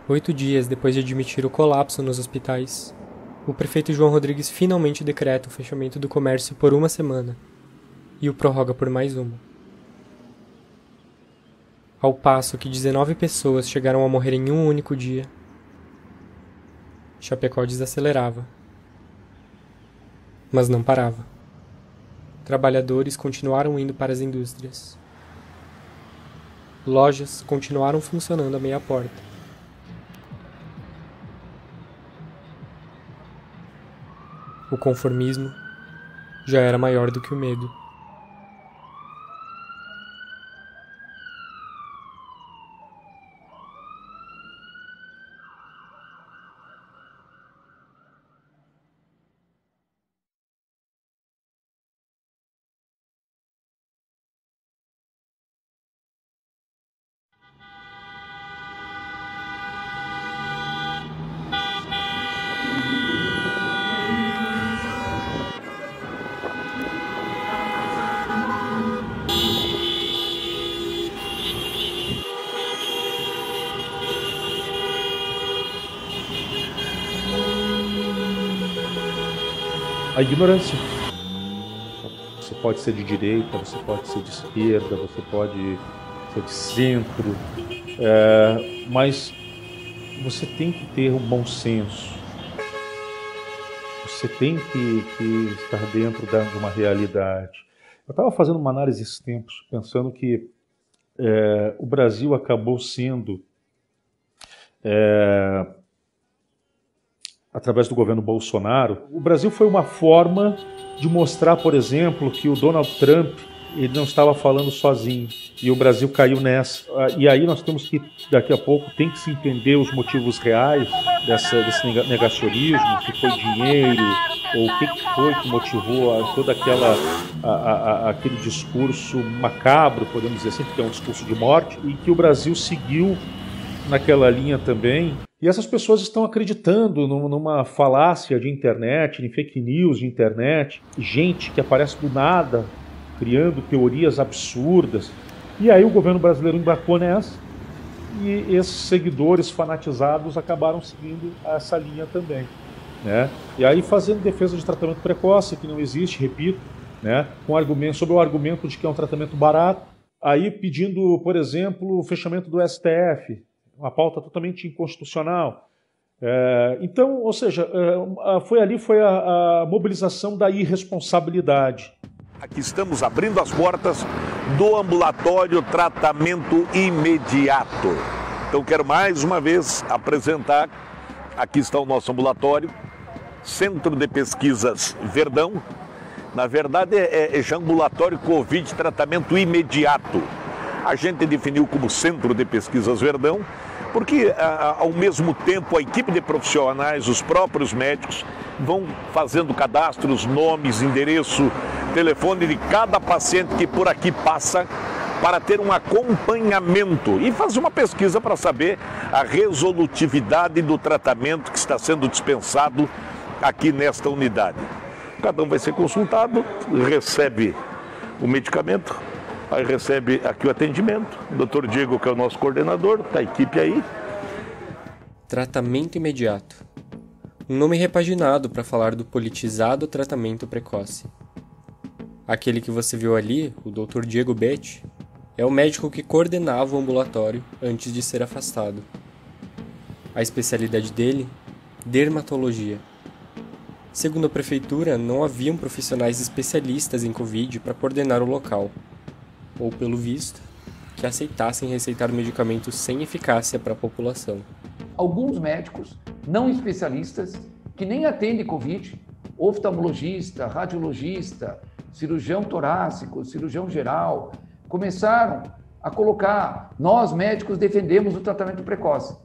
8 dias depois de admitir o colapso nos hospitais, o prefeito João Rodrigues finalmente decreta o fechamento do comércio por 1 semana e o prorroga por mais 1. Ao passo que 19 pessoas chegaram a morrer em um único dia, Chapecó desacelerava, mas não parava. Trabalhadores continuaram indo para as indústrias. Lojas continuaram funcionando a meia porta. O conformismo já era maior do que o medo. A ignorância. Você pode ser de direita, você pode ser de esquerda, você pode ser de centro, mas você tem que ter um bom senso. Você tem que estar dentro de uma realidade. Eu estava fazendo uma análise esses tempos, pensando que o Brasil acabou sendo, através do governo Bolsonaro, o Brasil foi uma forma de mostrar, por exemplo, que o Donald Trump ele não estava falando sozinho e o Brasil caiu nessa. E aí nós temos que, daqui a pouco, tem que se entender os motivos reais desse negacionismo, se foi dinheiro ou o que foi que motivou todo aquele discurso macabro, podemos dizer assim, que é um discurso de morte, e que o Brasil seguiu naquela linha também. E essas pessoas estão acreditando numa falácia de internet, em fake news de internet, gente que aparece do nada, criando teorias absurdas. E aí o governo brasileiro embarcou nessa, e esses seguidores fanatizados acabaram seguindo essa linha também, né? E aí fazendo defesa de tratamento precoce, que não existe, repito, né? Sob o argumento de que é um tratamento barato, aí pedindo, por exemplo, o fechamento do STF, uma pauta totalmente inconstitucional. Então, ou seja, foi a mobilização da irresponsabilidade. Aqui estamos abrindo as portas do ambulatório tratamento imediato. Então quero mais uma vez apresentar, aqui está o nosso ambulatório, Centro de Pesquisas Verdão. Na verdade é já ambulatório Covid tratamento imediato. A gente definiu como Centro de Pesquisas Verdão, porque ao mesmo tempo a equipe de profissionais, os próprios médicos, vão fazendo cadastros, nomes, endereço, telefone de cada paciente que por aqui passa, para ter um acompanhamento e fazer uma pesquisa para saber a resolutividade do tratamento que está sendo dispensado aqui nesta unidade. Cada um vai ser consultado, recebe o medicamento, aí recebe aqui o atendimento. O Dr. Diego, que é o nosso coordenador, está a equipe aí. Tratamento imediato. Um nome repaginado para falar do politizado tratamento precoce. Aquele que você viu ali, o Dr. Diego Betti, é o médico que coordenava o ambulatório antes de ser afastado. A especialidade dele? Dermatologia. Segundo a prefeitura, não haviam profissionais especialistas em Covid para coordenar o local, ou pelo visto, que aceitassem receitar medicamentos sem eficácia para a população. Alguns médicos não especialistas que nem atendem Covid, oftalmologista, radiologista, cirurgião torácico, cirurgião geral, começaram a colocar, nós médicos defendemos o tratamento precoce.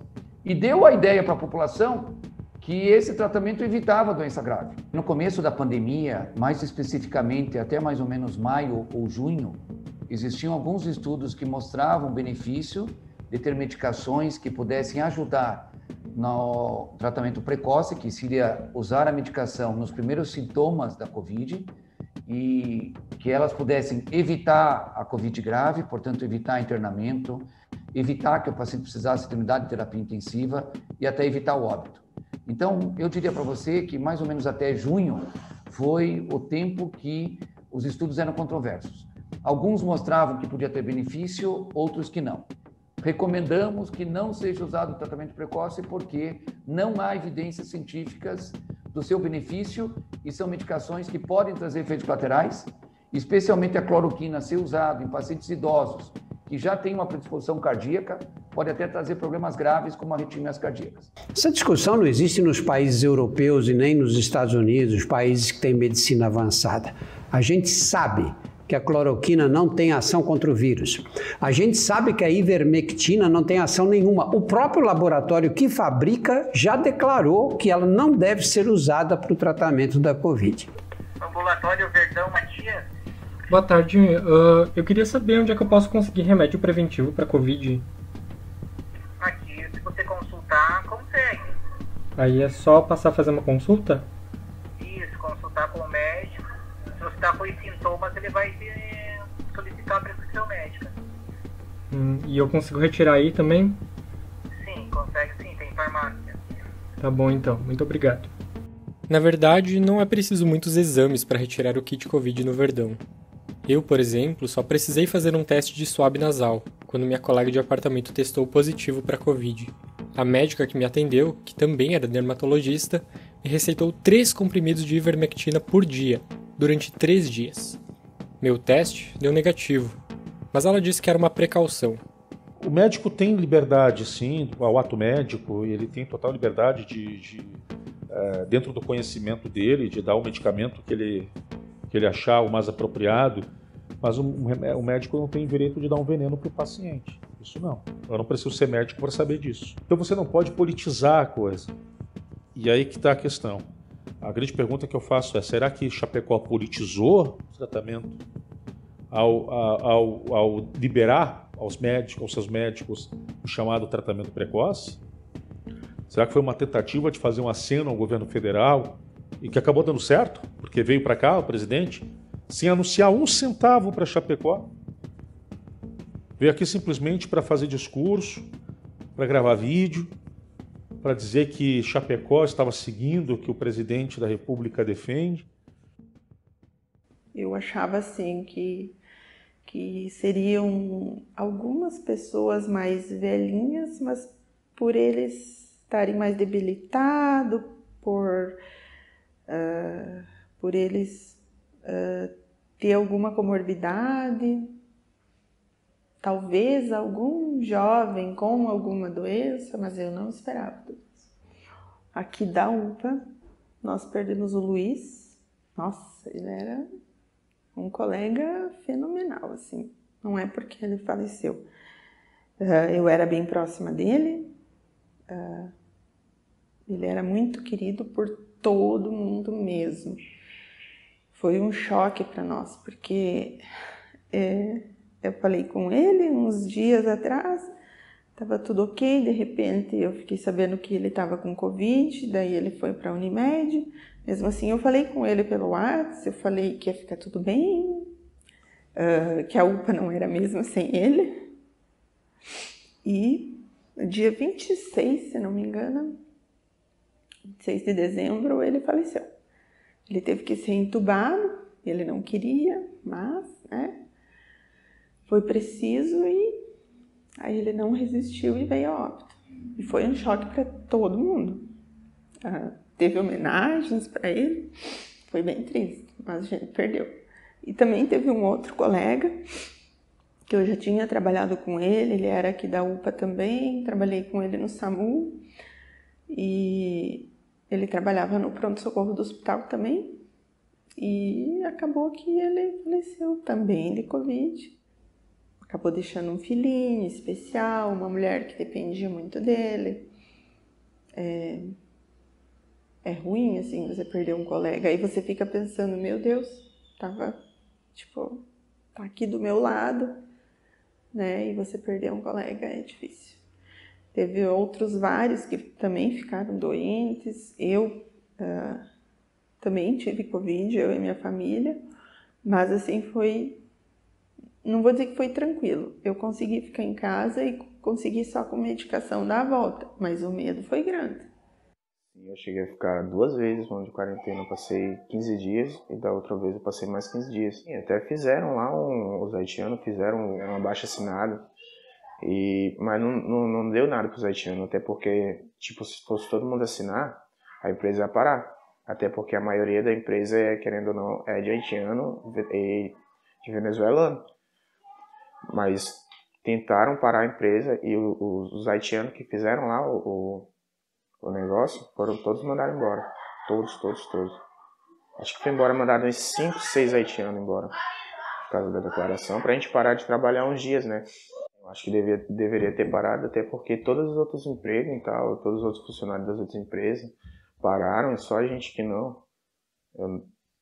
E deu a ideia para a população que esse tratamento evitava a doença grave. No começo da pandemia, mais especificamente até mais ou menos maio ou junho, existiam alguns estudos que mostravam o benefício de ter medicações que pudessem ajudar no tratamento precoce, que seria usar a medicação nos primeiros sintomas da Covid e que elas pudessem evitar a Covid grave, portanto evitar internamento, evitar que o paciente precisasse de unidade de terapia intensiva e até evitar o óbito. Então, eu diria para você que mais ou menos até junho foi o tempo que os estudos eram controversos. Alguns mostravam que podia ter benefício, outros que não. Recomendamos que não seja usado o tratamento precoce porque não há evidências científicas do seu benefício e são medicações que podem trazer efeitos colaterais, especialmente a cloroquina ser usada em pacientes idosos que já têm uma predisposição cardíaca, pode até trazer problemas graves como arritmias cardíacas. Essa discussão não existe nos países europeus e nem nos Estados Unidos, os países que têm medicina avançada. A gente sabe que a cloroquina não tem ação contra o vírus. A gente sabe que a ivermectina não tem ação nenhuma. O próprio laboratório que fabrica já declarou que ela não deve ser usada para o tratamento da Covid. Ambulatório Verdão Matias. Boa tarde, eu queria saber onde é que eu posso conseguir remédio preventivo para Covid. Aqui, se você consultar, consegue. Aí é só passar a fazer uma consulta? Isso, consultar com o médico. Se você está com os sintomas, ele vai solicitar a prescrição médica. E eu consigo retirar aí também? Sim, consegue sim, tem farmácia. Tá bom então, muito obrigado. Na verdade, não é preciso muitos exames para retirar o kit Covid no Verdão. Eu, por exemplo, só precisei fazer um teste de swab nasal, quando minha colega de apartamento testou positivo para Covid. A médica que me atendeu, que também era dermatologista, me receitou 3 comprimidos de ivermectina por dia, durante 3 dias. Meu teste deu negativo, mas ela disse que era uma precaução. O médico tem liberdade, sim, o ato médico, ele tem total liberdade dentro do conhecimento dele, de dar o medicamento que ele achar o mais apropriado, mas o médico não tem direito de dar um veneno para o paciente. Isso não. Eu não preciso ser médico para saber disso. Então você não pode politizar a coisa. E aí que está a questão. A grande pergunta que eu faço é, será que Chapecó politizou o tratamento ao liberar aos seus médicos o chamado tratamento precoce? Será que foi uma tentativa de fazer um aceno ao governo federal e que acabou dando certo? Porque veio para cá o presidente sem anunciar 1 centavo para Chapecó. Veio aqui simplesmente para fazer discurso, para gravar vídeo, para dizer que Chapecó estava seguindo o que o presidente da República defende. Eu achava assim que seriam algumas pessoas mais velhinhas, mas por eles estarem mais debilitados, por eles ter alguma comorbidade, talvez algum jovem com alguma doença, mas eu não esperava tudo isso. Aqui da UPA, nós perdemos o Luiz. Nossa, ele era um colega fenomenal, assim. Não é porque ele faleceu. Eu era bem próxima dele. Ele era muito querido por todo mundo mesmo. Foi um choque para nós, porque eu falei com ele uns dias atrás, estava tudo ok, de repente eu fiquei sabendo que ele estava com Covid, daí ele foi para a Unimed. Mesmo assim, eu falei com ele pelo WhatsApp, eu falei que ia ficar tudo bem, que a UPA não era mesmo sem ele. E no dia 26, se não me engano, 26 de dezembro, ele faleceu. Ele teve que ser entubado, ele não queria, mas, foi preciso e aí ele não resistiu e veio a óbito. E foi um choque para todo mundo. Teve homenagens para ele, foi bem triste, mas a gente perdeu. E também teve um outro colega, que eu já tinha trabalhado com ele era aqui da UPA também, trabalhei com ele no SAMU, e ele trabalhava no pronto-socorro do hospital também, e acabou que ele faleceu também de Covid. Acabou deixando um filhinho especial, uma mulher que dependia muito dele. É ruim, assim, você perder um colega. Aí você fica pensando, meu Deus, tá aqui do meu lado, né? E você perder um colega é difícil. Teve outros vários que também ficaram doentes. Eu também tive Covid, eu e minha família. Mas, assim, foi não vou dizer que foi tranquilo. Eu consegui ficar em casa e consegui só com medicação dar a volta, mas o medo foi grande. Eu cheguei a ficar 2 vezes no de quarentena, eu passei 15 dias e da outra vez eu passei mais 15 dias. E até fizeram lá, os haitianos fizeram uma abaixo-assinado, mas não deu nada para os haitianos, até porque, tipo, se fosse todo mundo assinar, a empresa ia parar. Até porque a maioria da empresa, querendo ou não, é de haitiano e de venezuelano. Mas tentaram parar a empresa e os haitianos que fizeram lá o negócio foram todos mandados embora. Todos. Acho que foi embora, mandado uns 5, 6 haitianos embora. Por causa da declaração, pra gente parar de trabalhar uns dias, né? Eu acho que deveria ter parado, até porque todos os outros empregos e tal, todos os outros funcionários das outras empresas pararam, e só a gente que não.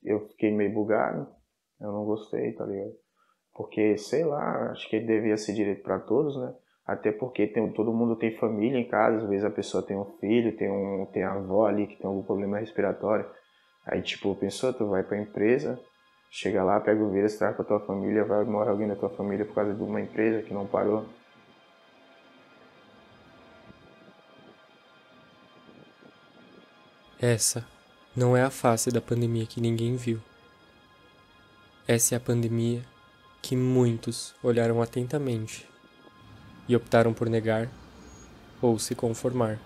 Eu fiquei meio bugado, eu não gostei, tá ligado? Porque, sei lá, acho que devia ser direito pra todos, né? Até porque todo mundo tem família em casa, às vezes a pessoa tem um filho, tem a avó ali que tem algum problema respiratório. Aí, tipo, pensou, tu vai pra empresa, chega lá, pega o vírus, traz pra tua família, vai morrer alguém da tua família por causa de uma empresa que não parou. Essa não é a face da pandemia que ninguém viu. Essa é a pandemia que muitos olharam atentamente e optaram por negar ou se conformar.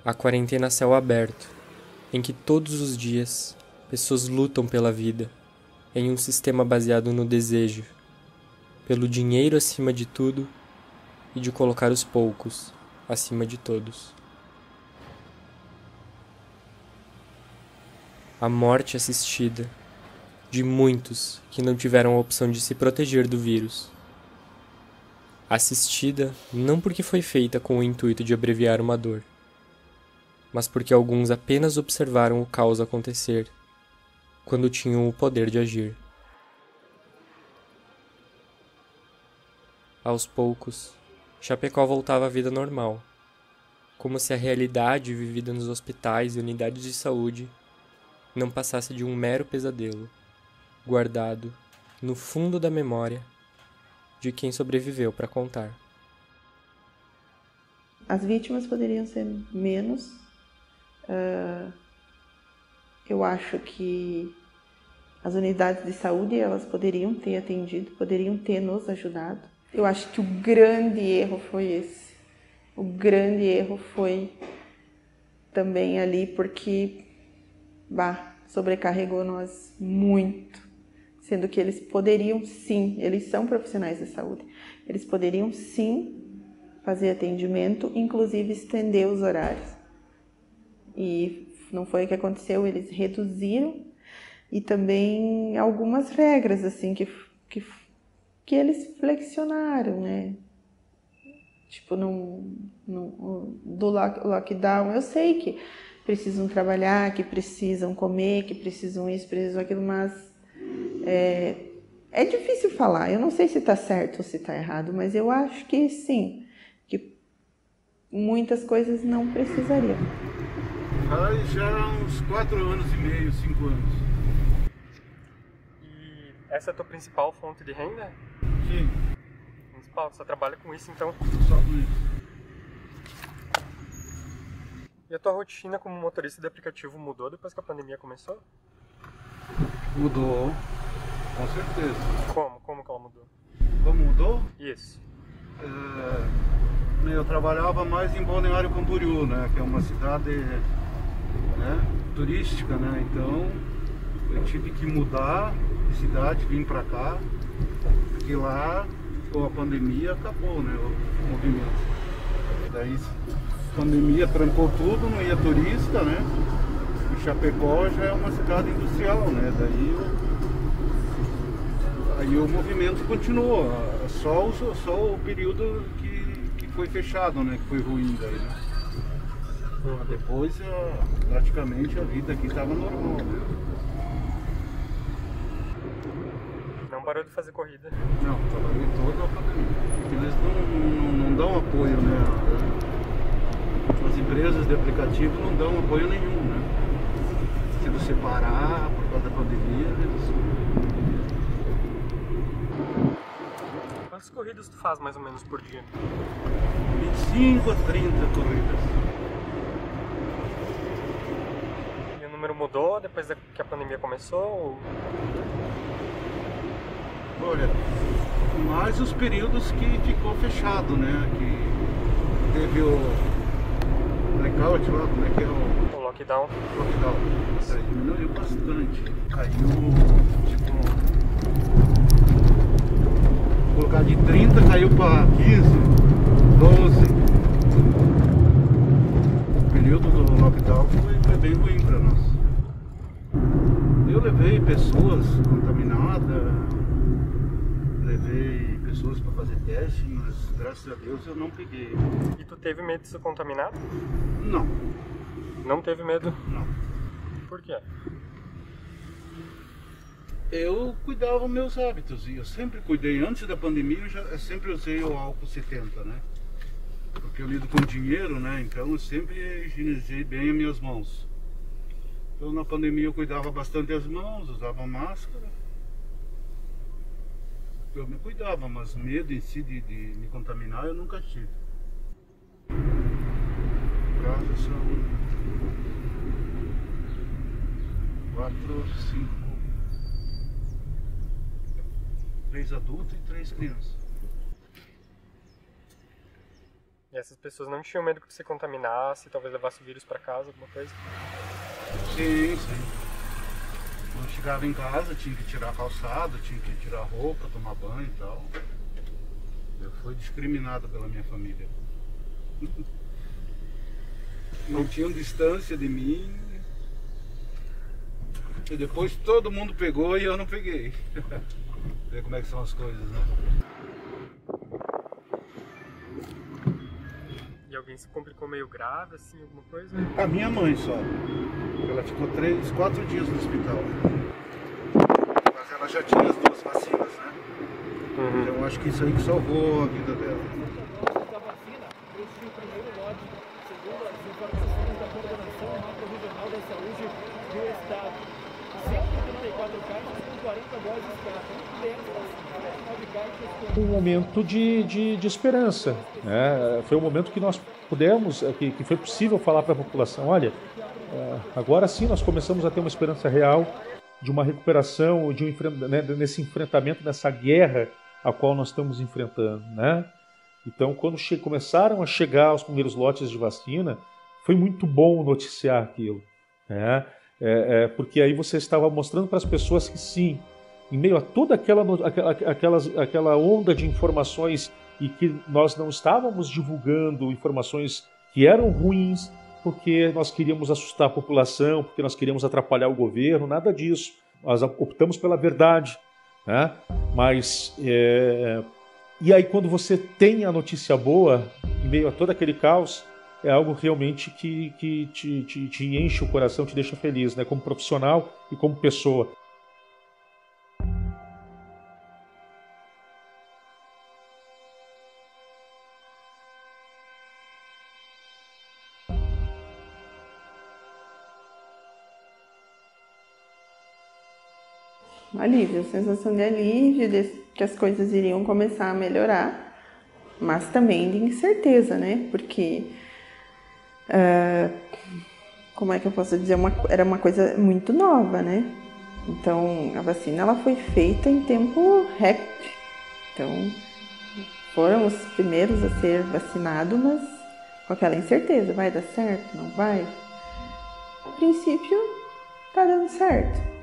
A quarentena a céu aberto, em que todos os dias pessoas lutam pela vida, em um sistema baseado no desejo, pelo dinheiro acima de tudo e de colocar os poucos acima de todos. A morte assistida de muitos que não tiveram a opção de se proteger do vírus. Assistida não porque foi feita com o intuito de abreviar uma dor, mas porque alguns apenas observaram o caos acontecer quando tinham o poder de agir. Aos poucos, Chapecó voltava à vida normal, como se a realidade vivida nos hospitais e unidades de saúde não passasse de um mero pesadelo, guardado no fundo da memória de quem sobreviveu para contar. As vítimas poderiam ser menos. Eu acho que as unidades de saúde elas poderiam ter atendido, poderiam ter nos ajudado. Eu acho que o grande erro foi esse. O grande erro foi também ali porque sobrecarregou nós muito. Sendo que eles poderiam sim, eles são profissionais de saúde, eles poderiam sim fazer atendimento, inclusive estender os horários. E não foi o que aconteceu, eles reduziram e também algumas regras assim que eles flexionaram, né? Tipo, do lockdown, eu sei que precisam trabalhar, que precisam comer, que precisam isso, precisam aquilo, mas é difícil falar. Eu não sei se está certo ou se está errado, mas eu acho que sim, que muitas coisas não precisariam. Já há uns 4 anos e meio, 5 anos. E essa é a tua principal fonte de renda? Sim. Principal, você trabalha com isso então? Só com isso. E a tua rotina como motorista de aplicativo mudou depois que a pandemia começou? Mudou, com certeza. Como que ela mudou? Como mudou? Isso. Eu trabalhava mais em Balneário Camboriú, né, que é uma cidade, né, turística, né, então eu tive que mudar de cidade, vim pra cá, porque lá com a pandemia acabou, né, o movimento. Daí a pandemia trancou tudo, não ia turista, né? E Chapecó já é uma cidade industrial, né? Aí o movimento continuou, só o período que foi fechado, né? Que foi ruim daí, né? Depois praticamente a vida aqui estava normal, né? Não parou de fazer corrida? Não, trabalhei toda a pandemia. Porque eles não dão apoio, né? As empresas de aplicativo não dão apoio nenhum, né? Se você parar por causa da pandemia, Quantas corridas tu faz mais ou menos por dia? 25 a 30 corridas. E o número mudou depois que a pandemia começou? Ou... Olha, mais os períodos que ficou fechado, né? Que teve o blackout lá, como é que é o... lockdown. Lockdown. Isso aí diminuiu bastante. Caiu, tipo... Colocar de 30, caiu para 15, 12. O período do lockdown foi bem ruim para nós. Eu levei pessoas contaminadas, levei pessoas para fazer teste, mas graças a Deus eu não peguei. E tu teve medo de ser contaminado? Não. Não teve medo? Não. Por quê? Eu cuidava dos meus hábitos e eu sempre cuidei. Antes da pandemia eu sempre usei o álcool 70, né? Porque eu lido com dinheiro, né? Então eu sempre higienizei bem as minhas mãos. Então na pandemia eu cuidava bastante as mãos, usava máscara. Eu me cuidava, mas medo em si de me contaminar eu nunca tive. No caso são 4, 5... 3 adultos e 3 crianças. E essas pessoas não tinham medo que você contaminasse, talvez levasse o vírus para casa, alguma coisa? Sim, sim. Quando chegava em casa, tinha que tirar a calçada, tinha que tirar a roupa, tomar banho e tal. Eu fui discriminado pela minha família. Não tinham distância de mim. E depois todo mundo pegou e eu não peguei. Ver como é que são as coisas, né? E alguém se complicou meio grave, assim, alguma coisa? A minha mãe só. Ela ficou 3, 4 dias no hospital. Mas ela já tinha as 2 vacinas, né? Então eu acho que isso aí que salvou a vida dela. Da vacina, este primeiro lote, segundo as informações da Coordenação Macro-Regional da Saúde do Estado. 134 caixas com 40 doses cada. Um momento de esperança, né? Foi um momento que nós pudemos, que foi possível falar para a população, olha, agora sim nós começamos a ter uma esperança real de uma recuperação, nesse enfrentamento, nessa guerra a qual nós estamos enfrentando, né? Então, quando começaram a chegar os primeiros lotes de vacina, foi muito bom noticiar aquilo, né? Porque aí você estava mostrando para as pessoas que sim, em meio a toda aquela onda de informações e que nós não estávamos divulgando informações que eram ruins porque nós queríamos assustar a população, porque nós queríamos atrapalhar o governo, nada disso. Nós optamos pela verdade, né? Mas, e aí quando você tem a notícia boa, em meio a todo aquele caos, é algo realmente que te enche o coração, te deixa feliz, né? Como profissional e como pessoa. Alívio, sensação de alívio, de que as coisas iriam começar a melhorar, mas também de incerteza, né? Porque, como é que eu posso dizer, era uma coisa muito nova, né? Então, a vacina ela foi feita em tempo recorde. Então, foram os primeiros a ser vacinados, mas com aquela incerteza, vai dar certo, não vai? A princípio, tá dando certo.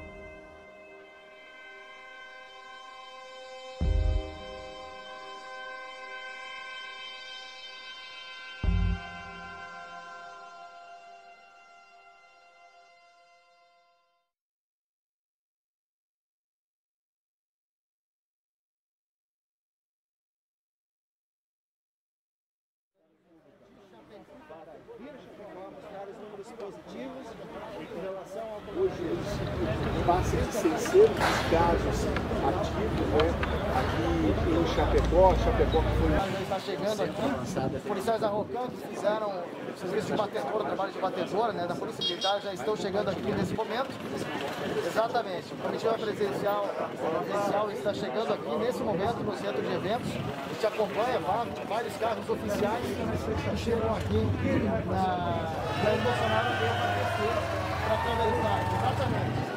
Para vir a Chapecó, mostrar os números positivos Hoje passa de 600 casos ativos, né? Aqui em Chapecó que foi... Já está chegando aqui, os policiais arrocantes fizeram o serviço de batedora, o trabalho de batedora, né, da Polícia Militar, já estão chegando aqui nesse momento. Exatamente, o comitiva presidencial está chegando aqui nesse momento no centro de eventos. A gente acompanha vários carros oficiais que chegam aqui para o Bolsonaro para conversar. Exatamente.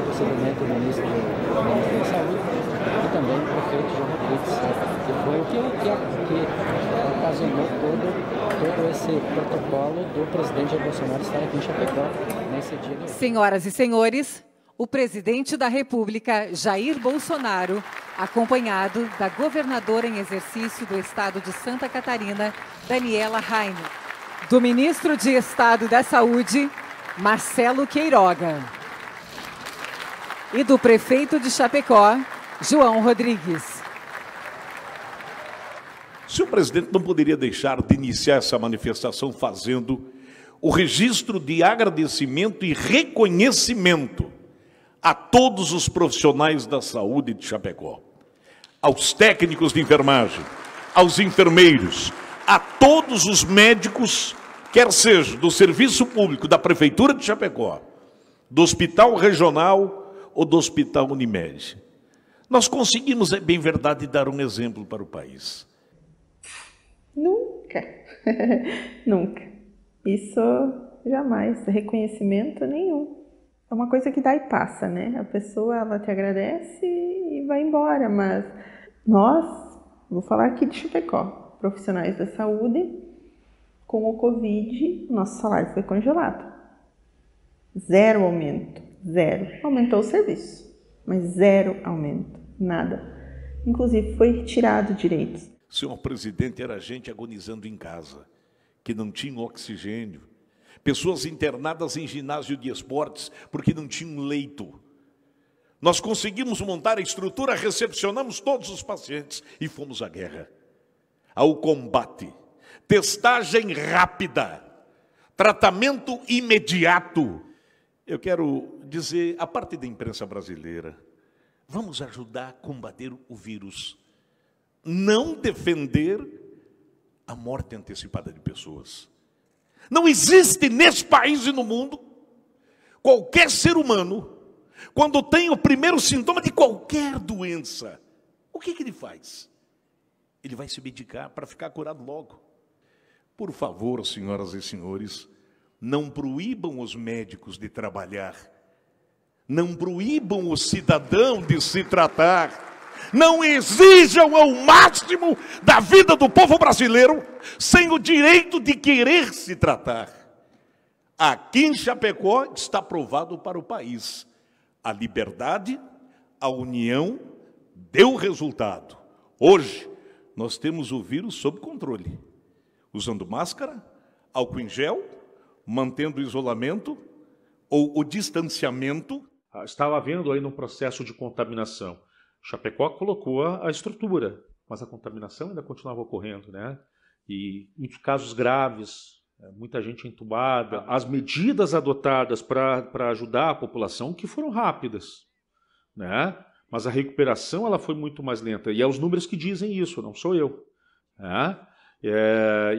Recebimento do ministro da Saúde e também o prefeito João Rodrigues, que foi o que ocasionou todo esse protocolo do presidente Jair Bolsonaro estar aqui em Chapecó nesse dia. Senhoras e senhores, o presidente da República, Jair Bolsonaro, acompanhado da governadora em exercício do estado de Santa Catarina, Daniela Raine, do ministro de Estado da Saúde, Marcelo Queiroga, e do prefeito de Chapecó, João Rodrigues. O senhor presidente não poderia deixar de iniciar essa manifestação fazendo o registro de agradecimento e reconhecimento a todos os profissionais da saúde de Chapecó, aos técnicos de enfermagem, aos enfermeiros, a todos os médicos, quer seja do serviço público da Prefeitura de Chapecó, do Hospital Regional ou do Hospital Unimed. Nós conseguimos, é bem verdade, dar um exemplo para o país. Nunca, nunca. Isso jamais, reconhecimento nenhum. É uma coisa que dá e passa, né? A pessoa, ela te agradece e vai embora, mas nós, vou falar aqui de Chapecó, profissionais da saúde, com o Covid, nosso salário foi congelado. Zero aumento, zero. Aumentou o serviço, mas zero aumento, nada. Inclusive foi retirado direitos. Senhor presidente, era gente agonizando em casa, que não tinha oxigênio, pessoas internadas em ginásio de esportes porque não tinham leito. Nós conseguimos montar a estrutura, recepcionamos todos os pacientes e fomos à guerra, ao combate. Testagem rápida, tratamento imediato. Eu quero dizer, a parte da imprensa brasileira, vamos ajudar a combater o vírus, não defender a morte antecipada de pessoas. Não existe nesse país e no mundo qualquer ser humano, quando tem o primeiro sintoma de qualquer doença, o que ele faz? Ele vai se medicar para ficar curado logo. Por favor, senhoras e senhores, não proíbam os médicos de trabalhar, não proíbam o cidadão de se tratar, não exijam ao máximo da vida do povo brasileiro sem o direito de querer se tratar. Aqui em Chapecó está provado para o país. A liberdade, a união deu resultado. Hoje, nós temos o vírus sob controle, usando máscara, álcool em gel, mantendo o isolamento ou o distanciamento. Estava havendo aí um processo de contaminação. Chapecó colocou a estrutura, mas a contaminação ainda continuava ocorrendo, né? E muitos casos graves, muita gente entubada. As medidas adotadas para ajudar a população que foram rápidas, né? Mas a recuperação ela foi muito mais lenta. E é os números que dizem isso, não sou eu. Né?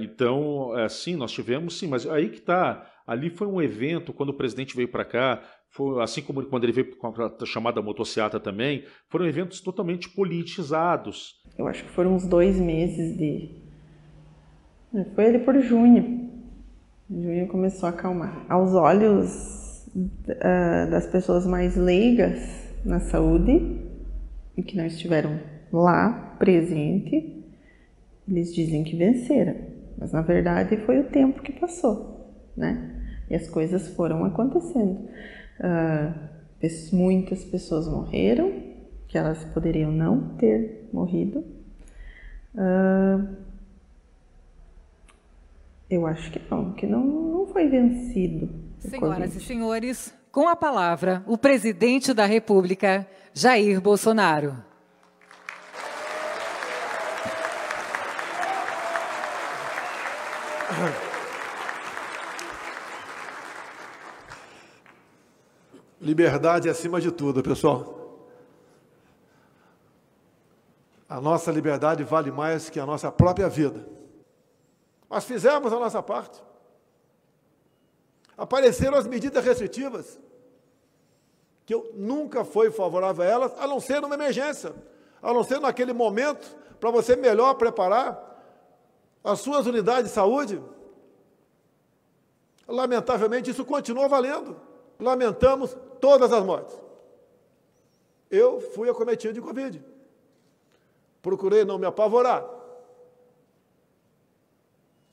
Então, sim, nós tivemos, sim, mas aí que está. Ali foi um evento, quando o presidente veio para cá, foi, assim como quando ele veio com a chamada motociata também, foram eventos totalmente politizados. Eu acho que foram uns 2 meses de... Foi ali por junho. Junho começou a acalmar. Aos olhos das pessoas mais leigas na saúde, e que não estiveram lá presente, eles dizem que venceram, mas na verdade foi o tempo que passou, né? E as coisas foram acontecendo. Muitas pessoas morreram, que elas poderiam não ter morrido. Eu acho que não foi vencido. Senhoras e senhores, com a palavra, o presidente da República, Jair Bolsonaro. Liberdade acima de tudo, pessoal. A nossa liberdade vale mais que a nossa própria vida. Mas fizemos a nossa parte. Apareceram as medidas restritivas, que eu nunca fui favorável a elas, a não ser numa emergência, a não ser naquele momento, para você melhor preparar as suas unidades de saúde. Lamentavelmente, isso continua valendo. Lamentamos todas as mortes. Eu fui acometido de Covid. Procurei não me apavorar.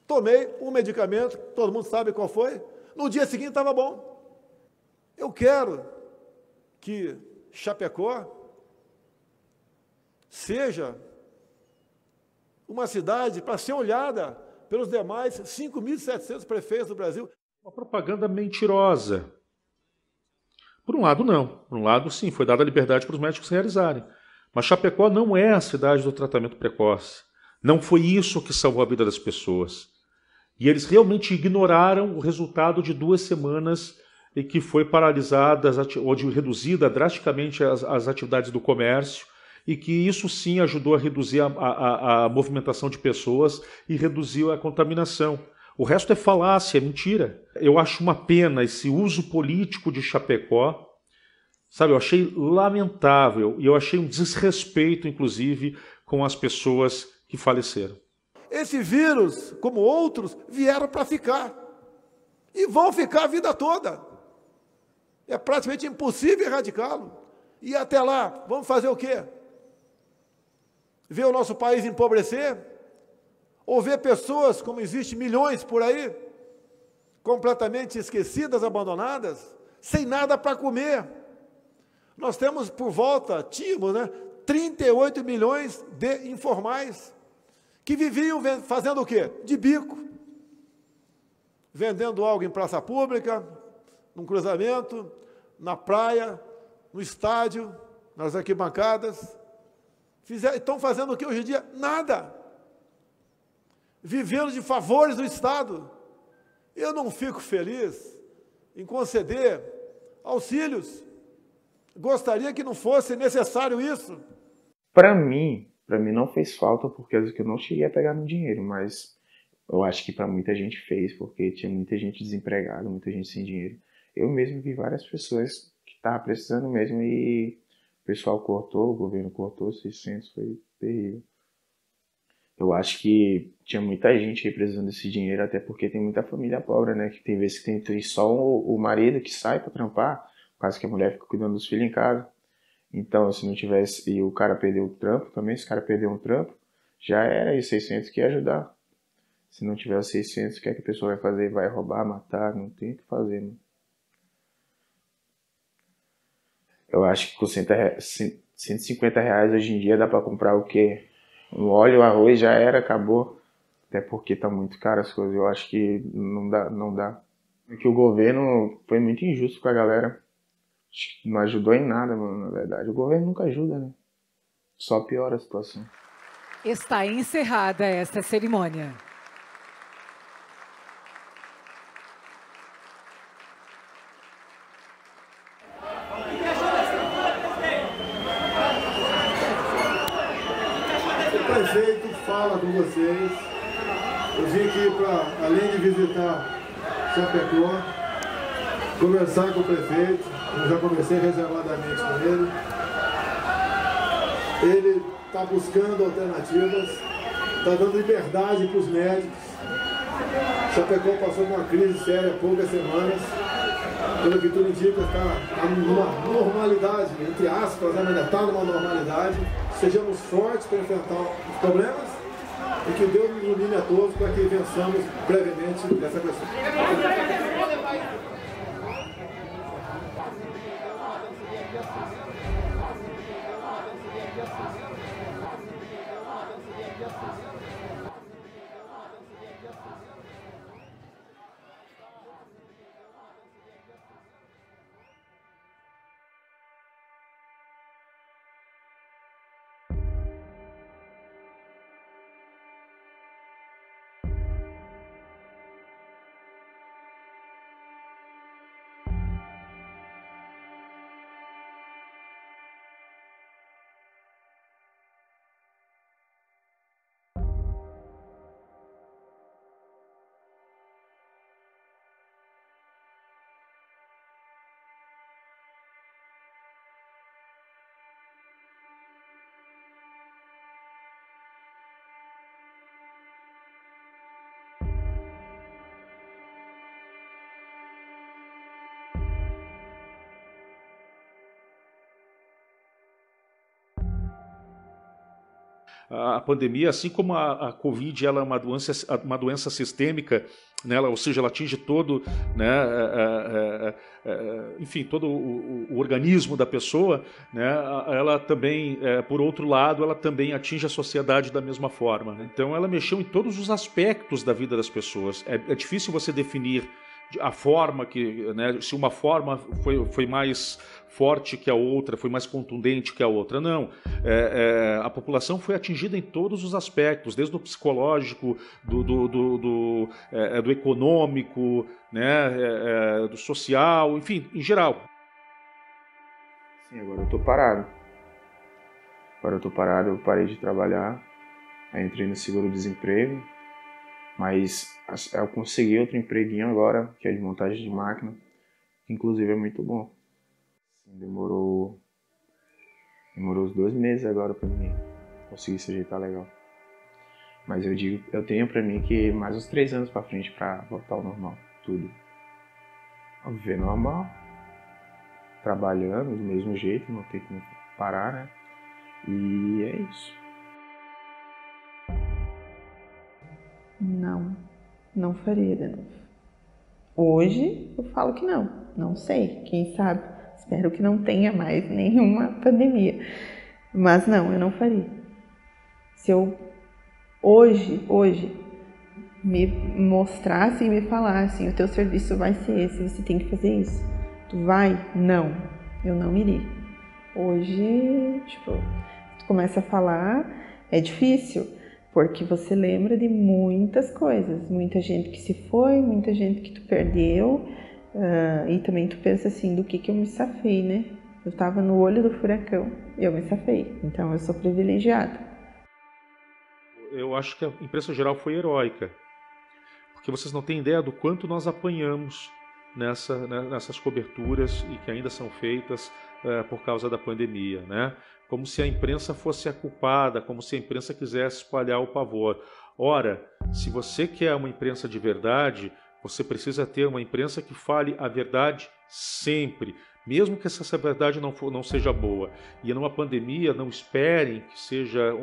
Tomei um medicamento, todo mundo sabe qual foi. No dia seguinte estava bom. Eu quero que Chapecó seja uma cidade para ser olhada pelos demais 5.700 prefeitos do Brasil. Uma propaganda mentirosa. Por um lado, não. Por um lado, sim, foi dada a liberdade para os médicos realizarem. Mas Chapecó não é a cidade do tratamento precoce. Não foi isso que salvou a vida das pessoas. E eles realmente ignoraram o resultado de 2 semanas em que foi paralisada ou reduzida drasticamente as atividades do comércio, e que isso sim ajudou a reduzir a movimentação de pessoas e reduziu a contaminação. O resto é falácia, é mentira. Eu acho uma pena esse uso político de Chapecó, sabe? Eu achei lamentável e eu achei um desrespeito, inclusive, com as pessoas que faleceram. Esse vírus, como outros, vieram para ficar. E vão ficar a vida toda. É praticamente impossível erradicá-lo. E até lá, vamos fazer o quê? Ver o nosso país empobrecer? Ou ver pessoas, como existem milhões por aí, completamente esquecidas, abandonadas, sem nada para comer? Nós temos tínhamos, 38 milhões de informais, que viviam fazendo o quê? De bico. Vendendo algo em praça pública, num cruzamento, na praia, no estádio, nas arquibancadas. Estão fazendo o que hoje em dia? Nada. Vivendo de favores do Estado. Eu não fico feliz em conceder auxílios. Gostaria que não fosse necessário isso. Para mim não fez falta por causa que eu não cheguei a pegar no dinheiro, mas eu acho que para muita gente fez, porque tinha muita gente desempregada, muita gente sem dinheiro. Eu mesmo vi várias pessoas que estavam precisando mesmo e o pessoal cortou, o governo cortou 600, foi terrível. Eu acho que tinha muita gente aí precisando desse dinheiro, até porque tem muita família pobre, né? Que tem vezes que tem só o marido que sai para trampar, por causa que a mulher fica cuidando dos filhos em casa. Então, se não tivesse, e o cara perdeu o trampo também, se o cara perdeu um trampo, já era aí 600 que ia ajudar. Se não tiver os 600, o que é que a pessoa vai fazer? Vai roubar, matar? Não tem o que fazer, né? Eu acho que com 150 reais hoje em dia dá para comprar o quê? Um óleo, arroz, já era, acabou. Até porque tá muito caro as coisas. Eu acho que não dá. Porque o governo foi muito injusto com a galera. Não ajudou em nada, mano, na verdade. O governo nunca ajuda, né? Só piora a situação. Está encerrada esta cerimônia. O prefeito fala com vocês. Eu vim aqui para, além de visitar Chapecó, conversar com o prefeito. Eu já conversei reservadamente com ele. Ele está buscando alternativas, está dando liberdade para os médicos. Chapecó passou por uma crise séria há poucas semanas. pelo que tudo indica, está numa normalidade, entre aspas, né, mas está numa normalidade. Sejamos fortes para enfrentar os problemas e que Deus nos ilumine a todos para que vençamos brevemente essa questão. A pandemia, assim como a Covid, ela é uma doença sistêmica, né? Ou seja, ela atinge todo, né, enfim, todo o organismo da pessoa, né? Ela também, por outro lado, ela também atinge a sociedade da mesma forma, né? Então ela mexeu em todos os aspectos da vida das pessoas. É difícil você definir a forma que, né, se uma forma foi mais forte que a outra, foi mais contundente que a outra. Não, a população foi atingida em todos os aspectos, desde o psicológico, do econômico, né, do social, enfim, em geral. Sim, agora eu tô parado. Eu parei de trabalhar, aí entrei no seguro-desemprego, mas eu consegui outro empreguinho agora, que é de montagem de máquina, que inclusive é muito bom. Demorou uns 2 meses agora pra mim conseguir se ajeitar legal. Mas eu tenho pra mim que mais uns 3 anos pra frente pra voltar ao normal, tudo. A viver normal, trabalhando do mesmo jeito, não tem como parar, né? E é isso. Não faria de novo. Hoje eu falo que não sei, quem sabe. Espero que não tenha mais nenhuma pandemia. Mas não, eu não faria. Se eu hoje me mostrasse e me falasse, o teu serviço vai ser esse, você tem que fazer isso. Tu vai? Não, eu não iria. Hoje, tu começa a falar, é difícil, porque você lembra de muitas coisas. Muita gente que se foi, muita gente que tu perdeu. E também tu pensa assim, do que eu me safei, né? Eu tava no olho do furacão e eu me safei. Então eu sou privilegiada. Eu acho que a imprensa geral foi heróica. Porque vocês não têm ideia do quanto nós apanhamos nessas coberturas e que ainda são feitas por causa da pandemia, né? Como se a imprensa fosse a culpada, como se a imprensa quisesse espalhar o pavor. Ora, se você quer uma imprensa de verdade, você precisa ter uma imprensa que fale a verdade sempre, mesmo que essa verdade não seja boa. E numa pandemia, não esperem que seja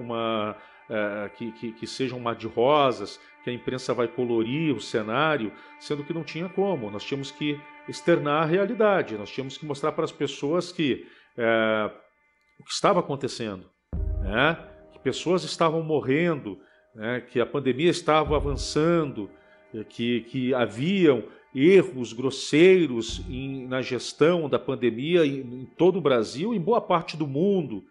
que seja um mar de rosas, que a imprensa vai colorir o cenário, sendo que não tinha como. Nós tínhamos que externar a realidade, nós tínhamos que mostrar para as pessoas que o que estava acontecendo, né? Que pessoas estavam morrendo, né? Que a pandemia estava avançando, que haviam erros grosseiros na gestão da pandemia em todo o Brasil e em boa parte do mundo.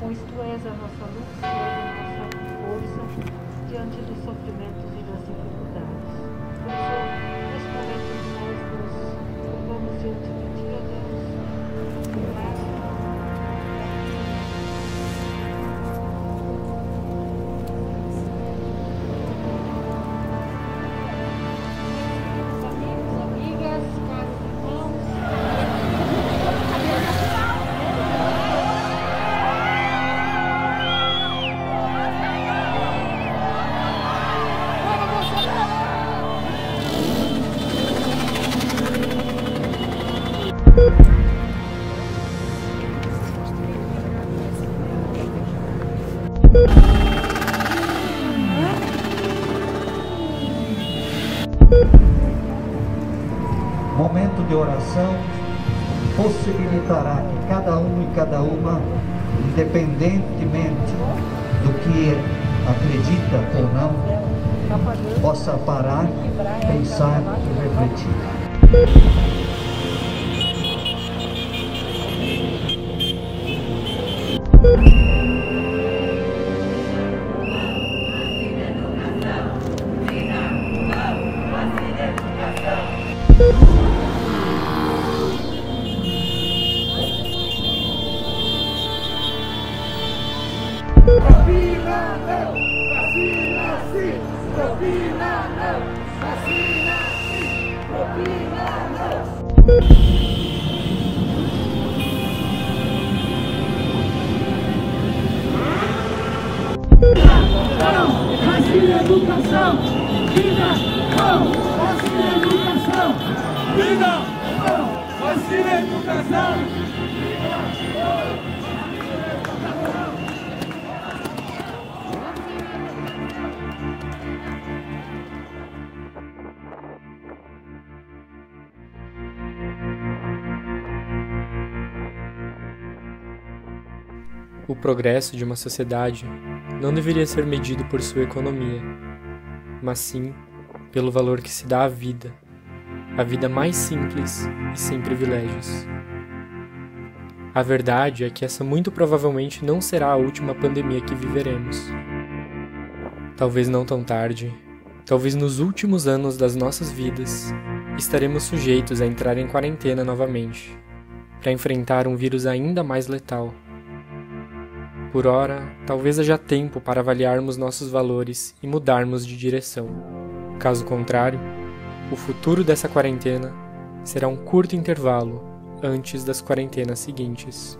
Pois tu és a nossa luz, tu és a nossa força diante dos sofrimentos e das dificuldades. Por isso, neste momento, nós nos colocamos diante de ti, ó Deus, Momento de oração possibilitará que cada um e cada uma, independentemente do que acredita ou não, possa parar, pensar e refletir. Vacina não, vacina sim, vacina não, vacina sim, vacina não. Vacina educação, vida não, vacina educação, vida não, vacina educação. O progresso de uma sociedade não deveria ser medido por sua economia, mas sim pelo valor que se dá à vida, a vida mais simples e sem privilégios. A verdade é que essa muito provavelmente não será a última pandemia que viveremos. Talvez não tão tarde, talvez nos últimos anos das nossas vidas, estaremos sujeitos a entrar em quarentena novamente, para enfrentar um vírus ainda mais letal. Por ora, talvez haja tempo para avaliarmos nossos valores e mudarmos de direção. Caso contrário, o futuro dessa quarentena será um curto intervalo antes das quarentenas seguintes.